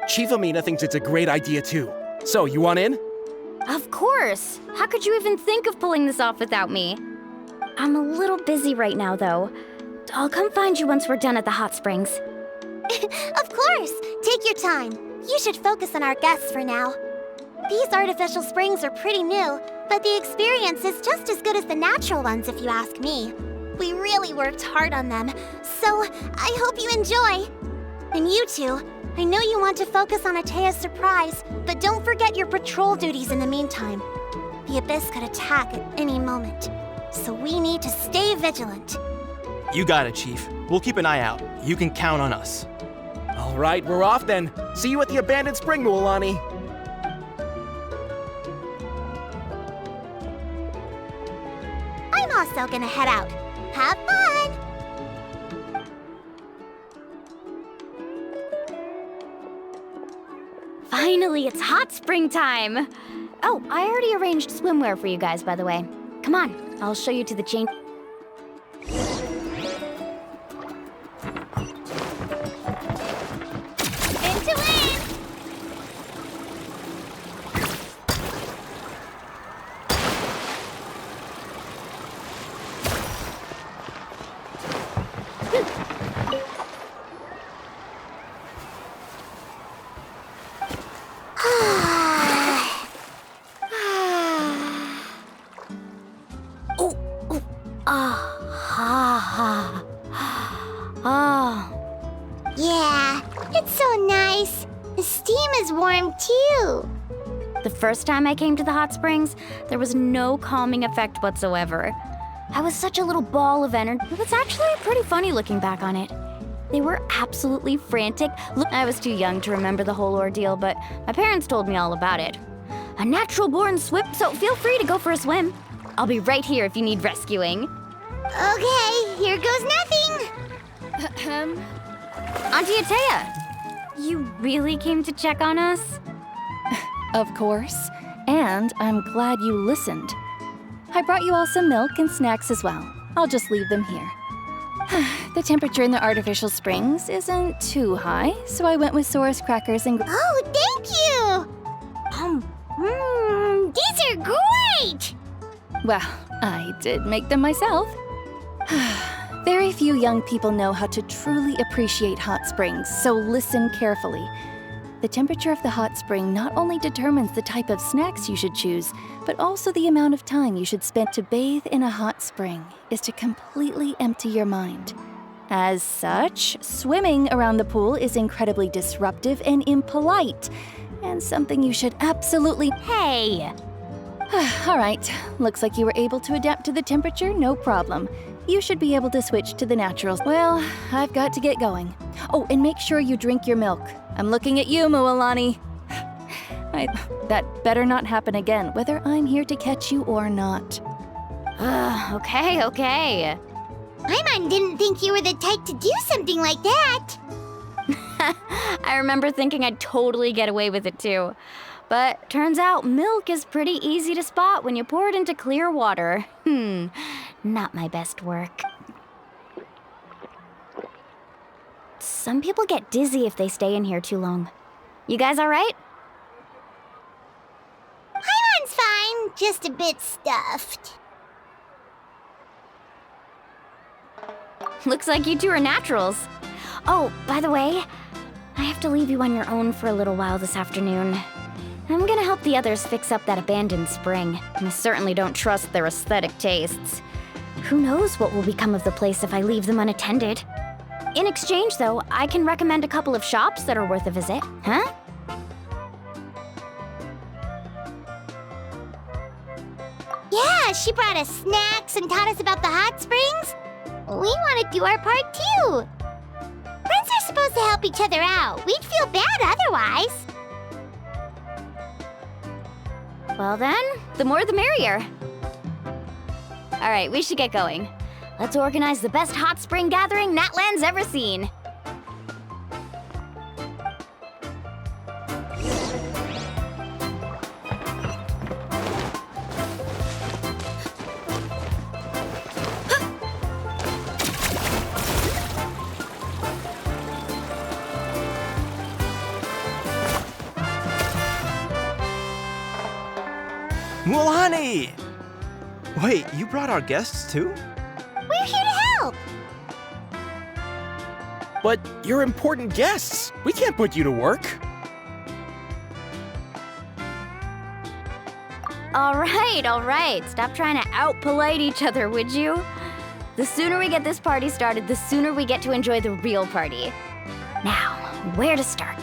Chief Amina thinks it's a great idea too. So, you want in? Of course! How could you even think of pulling this off without me? I'm a little busy right now, though. I'll come find you once we're done at the hot springs. Of course! Take your time. You should focus on our guests for now. These artificial springs are pretty new, but the experience is just as good as the natural ones if you ask me. We really worked hard on them, so I hope you enjoy. And you two, I know you want to focus on Atea's surprise, but don't forget your patrol duties in the meantime. The Abyss could attack at any moment, so we need to stay vigilant. You got it, Chief. We'll keep an eye out. You can count on us. All right, we're off then. See you at the abandoned spring, Mulani. I'm also gonna head out. Have fun! Finally, it's hot spring time! Oh, I already arranged swimwear for you guys, by the way. Come on, I'll show you to the change. Into it! Yeah, it's so nice. The steam is warm too. The first time I came to the hot springs, there was no calming effect whatsoever. I was such a little ball of energy. It was actually pretty funny looking back on it. They were absolutely frantic. Look, I was too young to remember the whole ordeal, but my parents told me all about it. A natural-born swim, so feel free to go for a swim. I'll be right here if you need rescuing. Okay, here goes nothing. Auntie Atea, you really came to check on us? Of course. And I'm glad you listened. I brought you all some milk and snacks as well. I'll just leave them here. The temperature in the artificial springs isn't too high, so I went with Sora's crackers and... Oh, thank you! These are great! Well, I did make them myself. Very few young people know how to truly appreciate hot springs, so listen carefully. The temperature of the hot spring not only determines the type of snacks you should choose, but also the amount of time you should spend to bathe in a hot spring is to completely empty your mind. As such, swimming around the pool is incredibly disruptive and impolite, and something you should absolutely... Hey! All right, looks like you were able to adapt to the temperature, no problem. You should be able to switch to the naturals. Well, I've got to get going. Oh, and make sure you drink your milk. I'm looking at you, Mualani. That better not happen again, whether I'm here to catch you or not. Okay. Paimon didn't think you were the type to do something like that. I remember thinking I'd totally get away with it too. But turns out milk is pretty easy to spot when you pour it into clear water. Not my best work. some people get dizzy if they stay in here too long. You guys alright? Paimon's fine, just a bit stuffed. Looks like you two are naturals. Oh, by the way, I have to leave you on your own for a little while this afternoon. I'm gonna help the others fix up that abandoned spring. I certainly don't trust their aesthetic tastes. Who knows what will become of the place if I leave them unattended? In exchange, though, I can recommend a couple of shops that are worth a visit, huh? Yeah, she brought us snacks and taught us about the hot springs. We want to do our part too. Friends are supposed to help each other out. We'd feel bad otherwise. Well then, the more the merrier. All right, we should get going. Let's organize the best hot spring gathering Natland's ever seen. Mulani! Wait, you brought our guests too? We're here to help. But you're important guests. We can't put you to work. All right. Stop trying to out-polite each other, would you? The sooner we get this party started, the sooner we get to enjoy the real party. Now, where to start?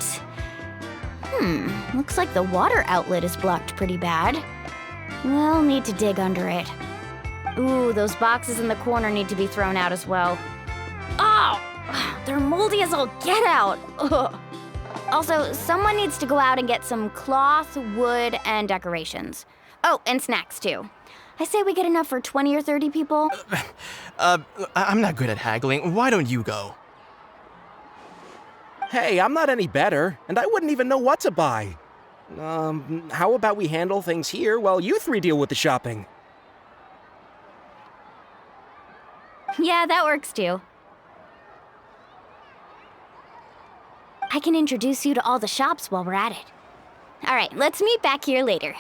Looks like the water outlet is blocked pretty bad. We'll need to dig under it. Ooh, those boxes in the corner need to be thrown out as well. Oh! They're moldy as all get out! Ugh. Also, someone needs to go out and get some cloth, wood, and decorations. Oh, and snacks too. I say we get enough for 20 or 30 people. I'm not good at haggling. Why don't you go? Hey, I'm not any better, and I wouldn't even know what to buy. How about we handle things here while you three deal with the shopping? Yeah, that works too. I can introduce you to all the shops while we're at it. All right, let's meet back here later.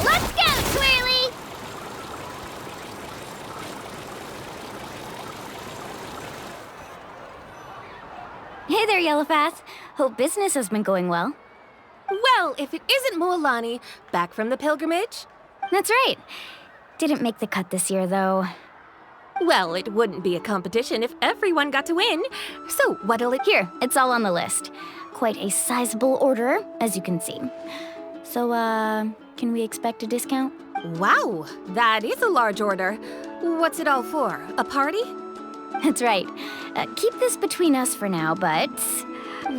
Let's go, Twirly! Hey there, Yellowfast. Hope business has been going well. Well, if it isn't Moalani, back from the pilgrimage? That's right. Didn't make the cut this year, though. Well, it wouldn't be a competition if everyone got to win. So, what'll it... Here, it's all on the list. Quite a sizable order, as you can see. So, can we expect a discount? Wow, that is a large order. What's it all for? A party? That's right. Keep this between us for now, but...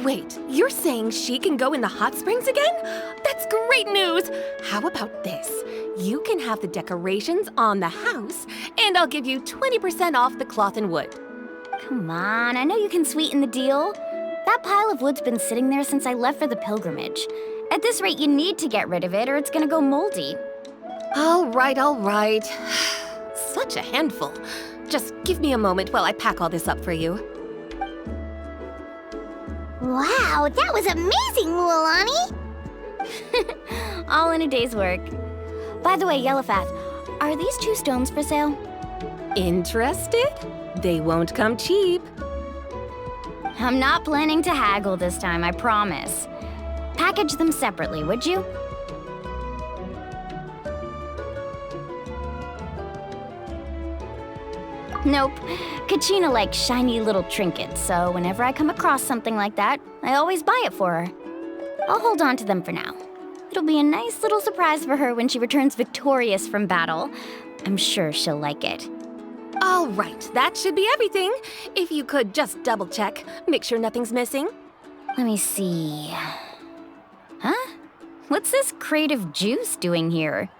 Wait, you're saying she can go in the hot springs again? That's great news! How about this? You can have the decorations on the house, and I'll give you 20% off the cloth and wood. Come on, I know you can sweeten the deal. That pile of wood's been sitting there since I left for the pilgrimage. At this rate, you need to get rid of it or it's gonna go moldy. All right. Such a handful. Just give me a moment while I pack all this up for you. Wow, that was amazing, Mualani! All in a day's work. By the way, Yellowfast, are these 2 stones for sale? Interested? They won't come cheap. I'm not planning to haggle this time, I promise. Package them separately, would you? Nope. Kachina likes shiny little trinkets, so whenever I come across something like that, I always buy it for her. I'll hold on to them for now. It'll be a nice little surprise for her when she returns victorious from battle. I'm sure she'll like it. All right, that should be everything. If you could just double check, make sure nothing's missing. Let me see. Huh? What's this creative juice doing here?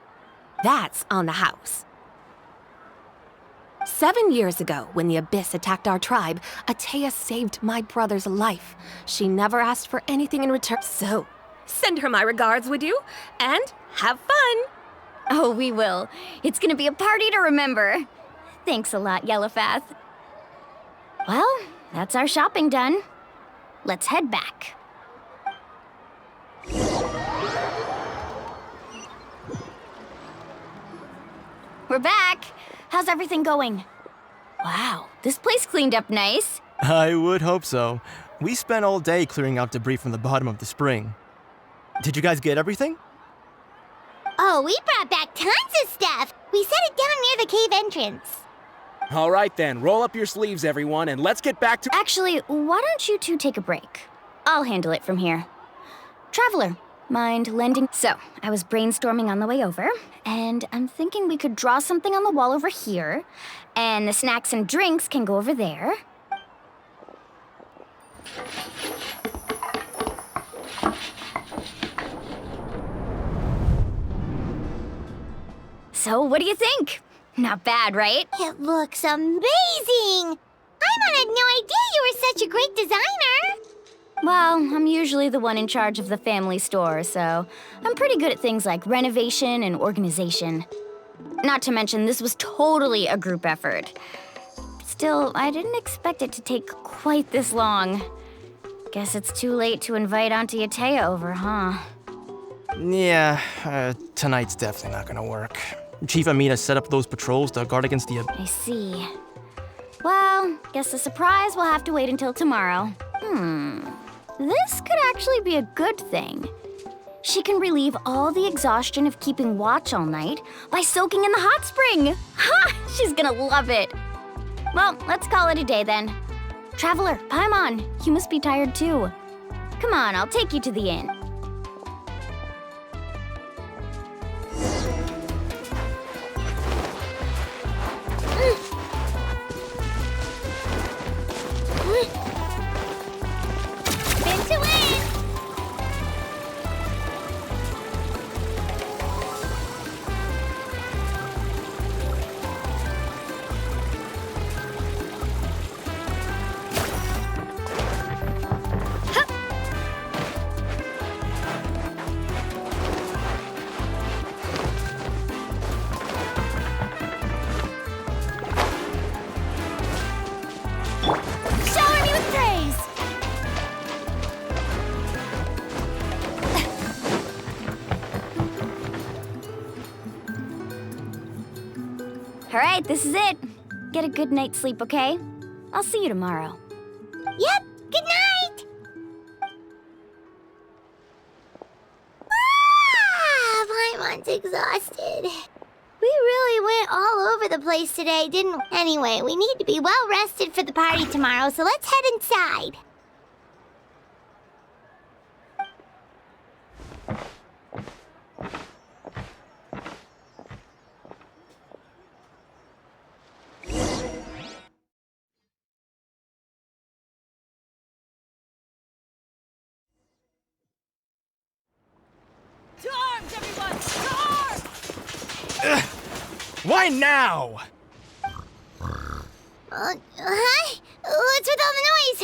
That's on the house. 7 years ago, when the Abyss attacked our tribe, Atea saved my brother's life. She never asked for anything in return. So, send her my regards, would you? And have fun! Oh, we will. It's gonna be a party to remember. Thanks a lot, Yellowfath. Well, that's our shopping done. Let's head back. We're back. How's everything going? Wow, this place cleaned up nice. I would hope so. We spent all day clearing out debris from the bottom of the spring. Did you guys get everything? Oh, we brought back tons of stuff. We set it down near the cave entrance. All right then, roll up your sleeves, everyone, and let's get back to— Actually, why don't you two take a break? I'll handle it from here. Traveler, mind lending? So, I was brainstorming on the way over, and I'm thinking we could draw something on the wall over here, and the snacks and drinks can go over there. So, what do you think? Not bad, right? It looks amazing! Paimon had no idea you were such a great designer! Well, I'm usually the one in charge of the family store, so I'm pretty good at things like renovation and organization. Not to mention, this was totally a group effort. Still, I didn't expect it to take quite this long. Guess it's too late to invite Auntie Atea over, huh? Yeah, tonight's definitely not gonna work. Chief Amina set up those patrols to guard against the— I see. Well, guess the surprise will have to wait until tomorrow. This could actually be a good thing. She can relieve all the exhaustion of keeping watch all night by soaking in the hot spring. Ha! She's gonna love it. Well, let's call it a day then. Traveler, Paimon, you must be tired too. Come on, I'll take you to the inn. All right, this is it. Get a good night's sleep, okay? I'll see you tomorrow. Yep, good night! Paimon's exhausted. We really went all over the place today, didn't we? Anyway, we need to be well rested for the party tomorrow, so let's head inside. To arms, everyone! To arms! Why now? Hi? What's with all the noise?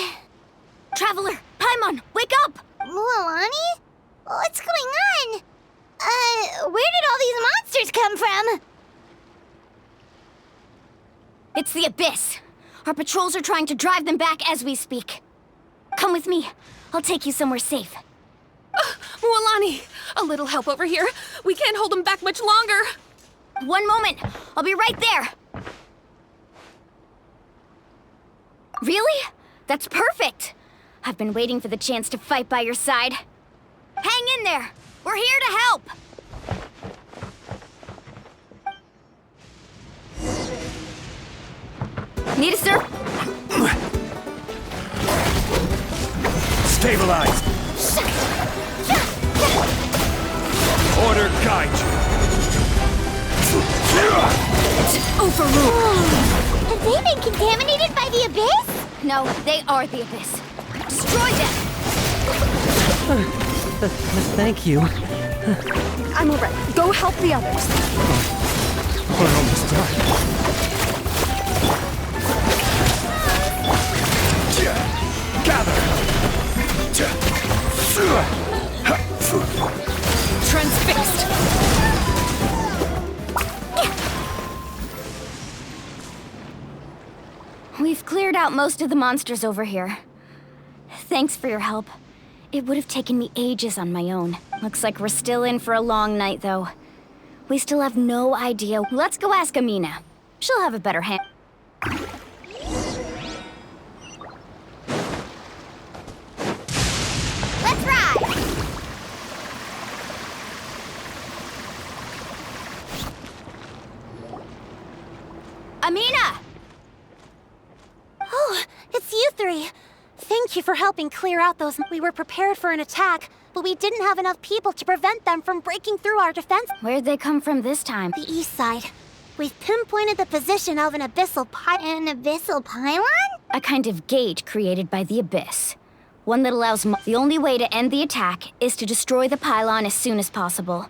Traveler, Paimon, wake up! Mualani? What's going on? Where did all these monsters come from? It's the Abyss. Our patrols are trying to drive them back as we speak. Come with me. I'll take you somewhere safe. Mualani, a little help over here. We can't hold them back much longer. One moment. I'll be right there. Really? That's perfect. I've been waiting for the chance to fight by your side. Hang in there. We're here to help. Need a sir? Stabilize! Order guide you! Overruled. Have they been contaminated by the Abyss? No, they are the Abyss. Destroy them! Thank you. I'm alright. Go help the others. We're almost done. Gather! Transfixed! We've cleared out most of the monsters over here. Thanks for your help. It would have taken me ages on my own. Looks like we're still in for a long night, though. We still have no idea. Let's go ask Amina. She'll have a better hand. Let's ride! Amina! Oh, it's you three. Thank you for helping clear out those. We were prepared for an attack, but we didn't have enough people to prevent them from breaking through our defense. Where'd they come from this time? The east side. We've pinpointed the position of an abyssal pylon. An abyssal pylon? A kind of gate created by the Abyss. One that allows the only way to end the attack is to destroy the pylon as soon as possible.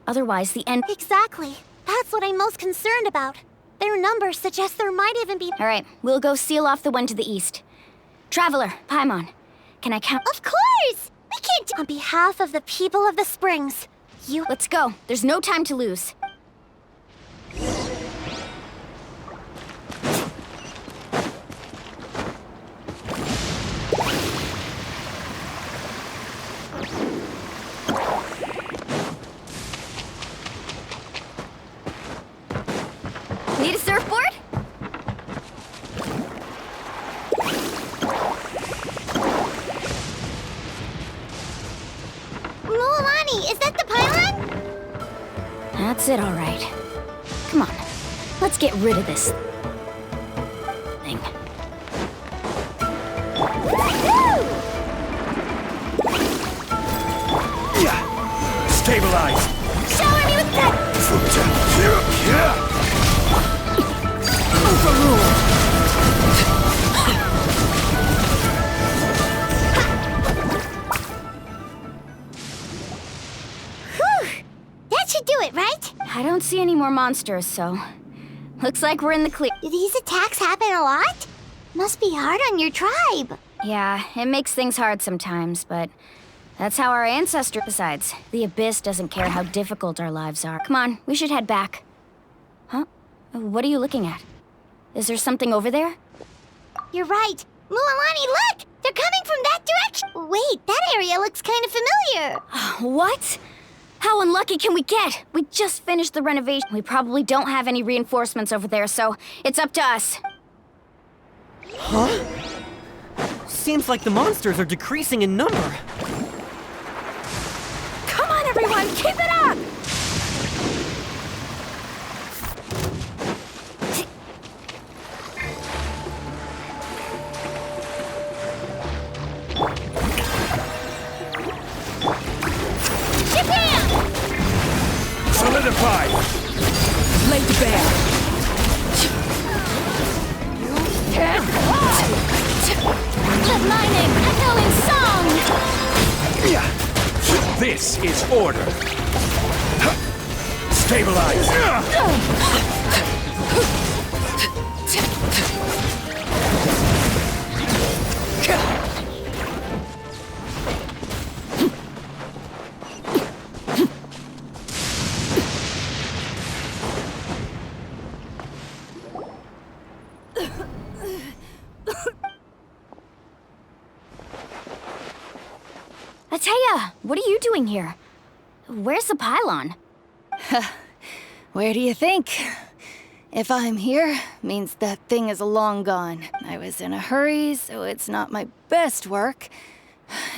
Otherwise, the end— Exactly. That's what I'm most concerned about. Their numbers suggest there might even be— All right, we'll go seal off the one to the east. Traveler, Paimon, can I count— Of course! We can't do— On behalf of the people of the Springs, you— Let's go. There's no time to lose. Need a surfboard? Mualani, is that the pylon? That's it, all right. Come on, let's get rid of this thing. Stabilize! Shower me with that! Whew! That should do it, right? I don't see any more monsters, so looks like we're in the clear. Do these attacks happen a lot? Must be hard on your tribe. Yeah, it makes things hard sometimes, but that's how our ancestors— Besides, the Abyss doesn't care how difficult our lives are. Come on, we should head back. Huh? What are you looking at? Is there something over there? You're right. Mualani, look! They're coming from that direction! Wait, that area looks kind of familiar. What? How unlucky can we get? We just finished the renovation. We probably don't have any reinforcements over there, so it's up to us. Huh? Seems like the monsters are decreasing in number. Come on, everyone! Keep it up! Solidify! Laid bare. The mining, echoing song! This is order. Stabilize! Atea, what are you doing here? Where's the pylon? Where do you think? If I'm here, means that thing is long gone. I was in a hurry, so it's not my best work.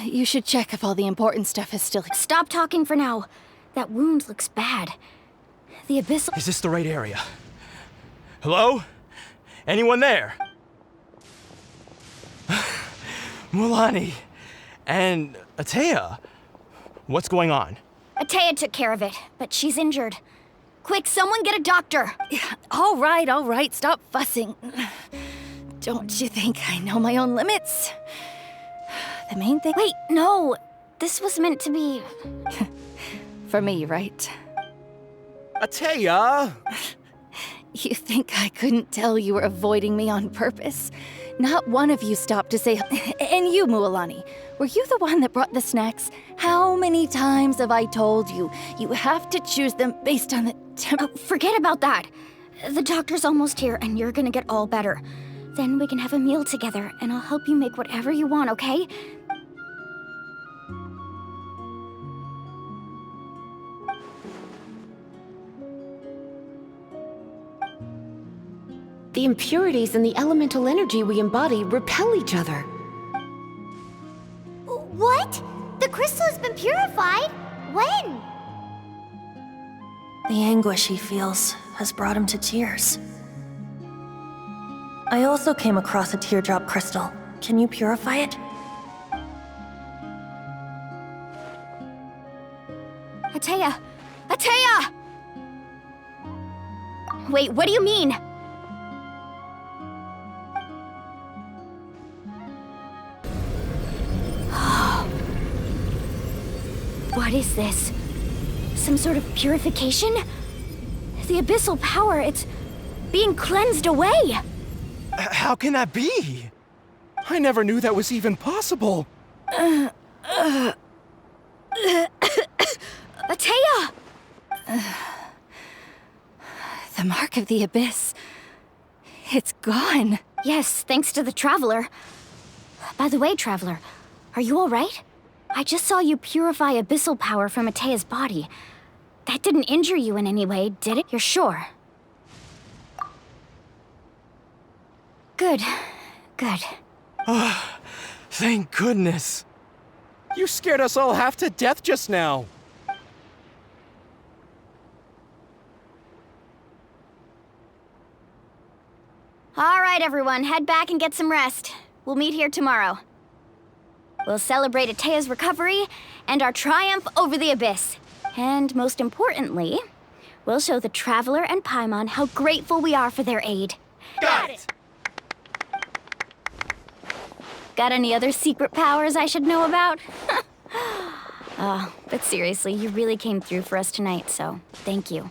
You should check if all the important stuff is still— Stop talking for now. That wound looks bad. The abyssal— Is this the right area? Hello? Anyone there? Mualani and Atea, what's going on? Atea took care of it, but she's injured. Quick, someone get a doctor! All right, stop fussing. Don't you think I know my own limits? The main thing— Wait, no! This was meant to be— for me, right? Atea! You think I couldn't tell you were avoiding me on purpose? Not one of you stopped to say... And you, Mualani, were you the one that brought the snacks? How many times have I told you? You have to choose them based on the Oh, forget about that. The doctor's almost here, and you're gonna get all better. Then we can have a meal together, and I'll help you make whatever you want, okay? The impurities and the elemental energy we embody repel each other. What? The crystal has been purified? When? The anguish he feels has brought him to tears. I also came across a teardrop crystal. Can you purify it? Atea! Atea! Wait, what do you mean? What is this? Some sort of purification? The abyssal power, it's being cleansed away! How can that be? I never knew that was even possible. Atea! The mark of the abyss. It's gone. Yes, thanks to the Traveler. By the way, Traveler, are you alright? I just saw you purify abyssal power from Atea's body. That didn't injure you in any way, did it? You're sure? Good. Good. Thank goodness. You scared us all half to death just now. Alright, everyone, head back and get some rest. We'll meet here tomorrow. We'll celebrate Atea's recovery and our triumph over the Abyss. And most importantly, we'll show the Traveler and Paimon how grateful we are for their aid. Got it! Got any other secret powers I should know about? But seriously, you really came through for us tonight, so thank you.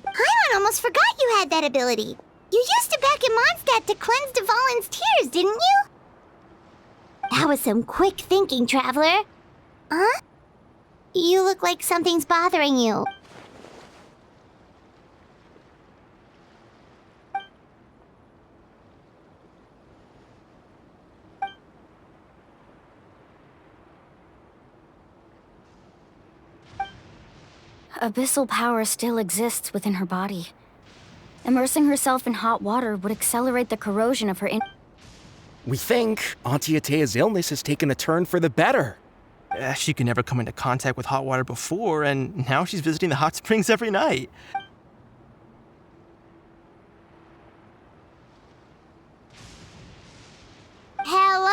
Paimon almost forgot you had that ability. You used it back in Mondstadt to cleanse Dvalin's tears, didn't you? That was some quick thinking, Traveler. Huh? You look like something's bothering you. Abyssal power still exists within her body. Immersing herself in hot water would accelerate the corrosion of her We think Auntie Atea's illness has taken a turn for the better. She could never come into contact with hot water before, and now she's visiting the hot springs every night. Hello?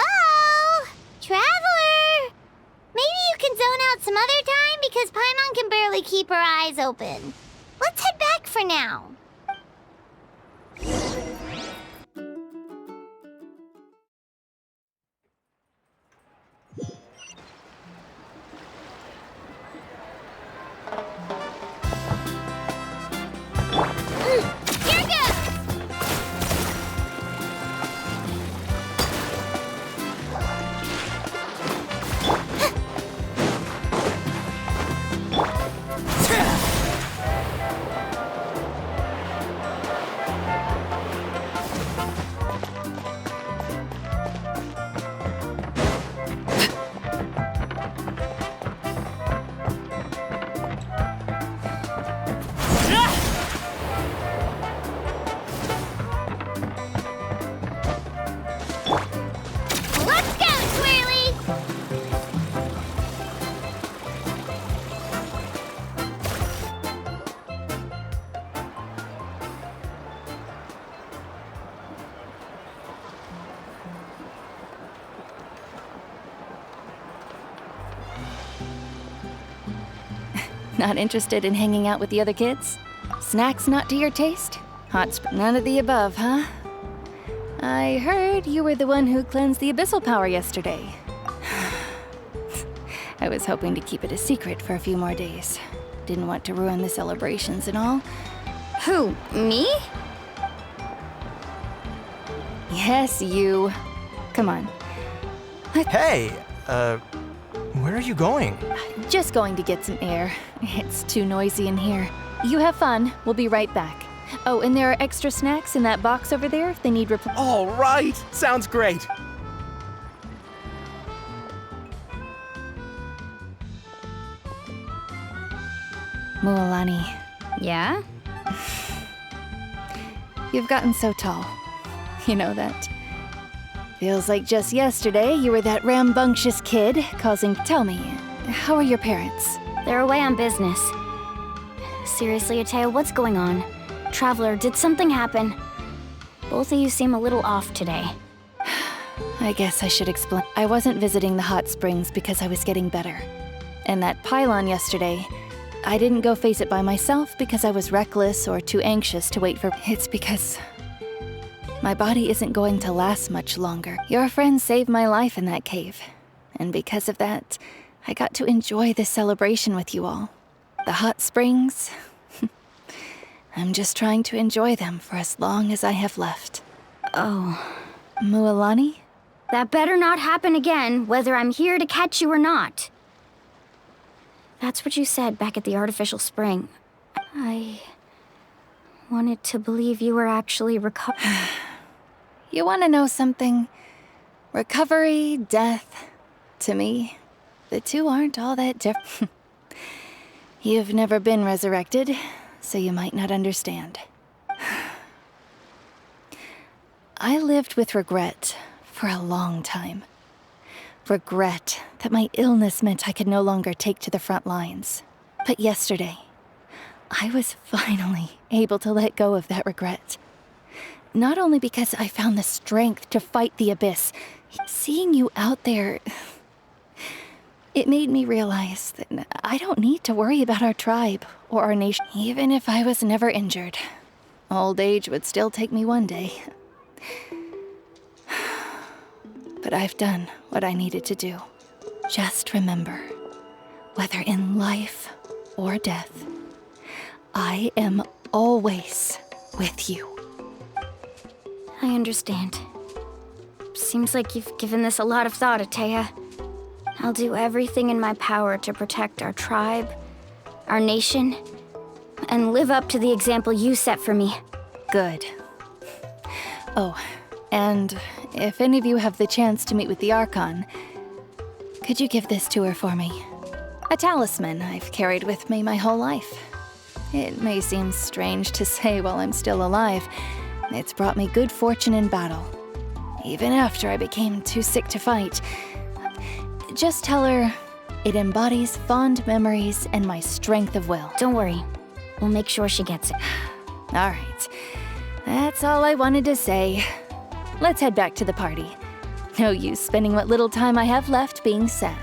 Traveler? Maybe you can zone out some other time because Paimon can barely keep her eyes open. Let's head back for now. Not interested in hanging out with the other kids? Snacks not to your taste? None of the above, huh? I heard you were the one who cleansed the abyssal power yesterday. I was hoping to keep it a secret for a few more days. Didn't want to ruin the celebrations and all. Who, me? Yes, you. Come on. Hey, where are you going? Just going to get some air. It's too noisy in here. You have fun. We'll be right back. Oh, and there are extra snacks in that box over there if they need All right! Sounds great! Mualani. Yeah? You've gotten so tall. You know that. Feels like just yesterday you were that rambunctious kid causing... Tell me, how are your parents? They're away on business. Seriously, Atea, what's going on? Traveler, did something happen? Both of you seem a little off today. I guess I should explain. I wasn't visiting the hot springs because I was getting better. And that pylon yesterday, I didn't go face it by myself because I was reckless or too anxious to wait for... It's because my body isn't going to last much longer. Your friend saved my life in that cave. And because of that, I got to enjoy this celebration with you all. The hot springs... I'm just trying to enjoy them for as long as I have left. Oh. Mualani? That better not happen again, whether I'm here to catch you or not. That's what you said back at the artificial spring. I wanted to believe you were actually recovering. You want to know something? Recovery, death, to me, the two aren't all that different. You've never been resurrected, so you might not understand. I lived with regret for a long time. Regret that my illness meant I could no longer take to the front lines. But yesterday, I was finally able to let go of that regret. Not only because I found the strength to fight the abyss, seeing you out there, it made me realize that I don't need to worry about our tribe or our nation. Even if I was never injured, old age would still take me one day. But I've done what I needed to do. Just remember, whether in life or death, I am always with you. I understand. Seems like you've given this a lot of thought, Atea. I'll do everything in my power to protect our tribe, our nation, and live up to the example you set for me. Good. Oh, and if any of you have the chance to meet with the Archon, could you give this to her for me? A talisman I've carried with me my whole life. It may seem strange to say while I'm still alive. It's brought me good fortune in battle, even after I became too sick to fight. Just tell her it embodies fond memories and my strength of will. Don't worry. We'll make sure she gets it. All right. That's all I wanted to say. Let's head back to the party. No use spending what little time I have left being sad.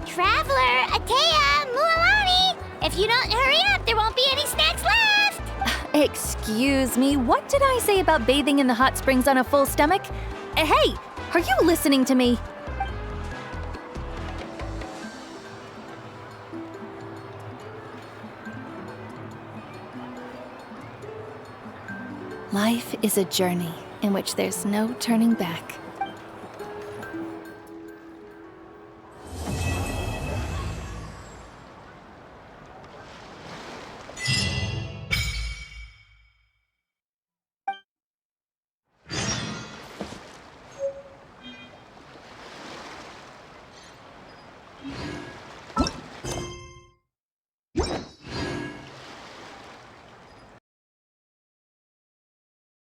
Traveler, Atea, Mualani! If you don't hurry up, there won't be any snacks left! Excuse me, what did I say about bathing in the hot springs on a full stomach? Hey, are you listening to me? Life is a journey in which there's no turning back.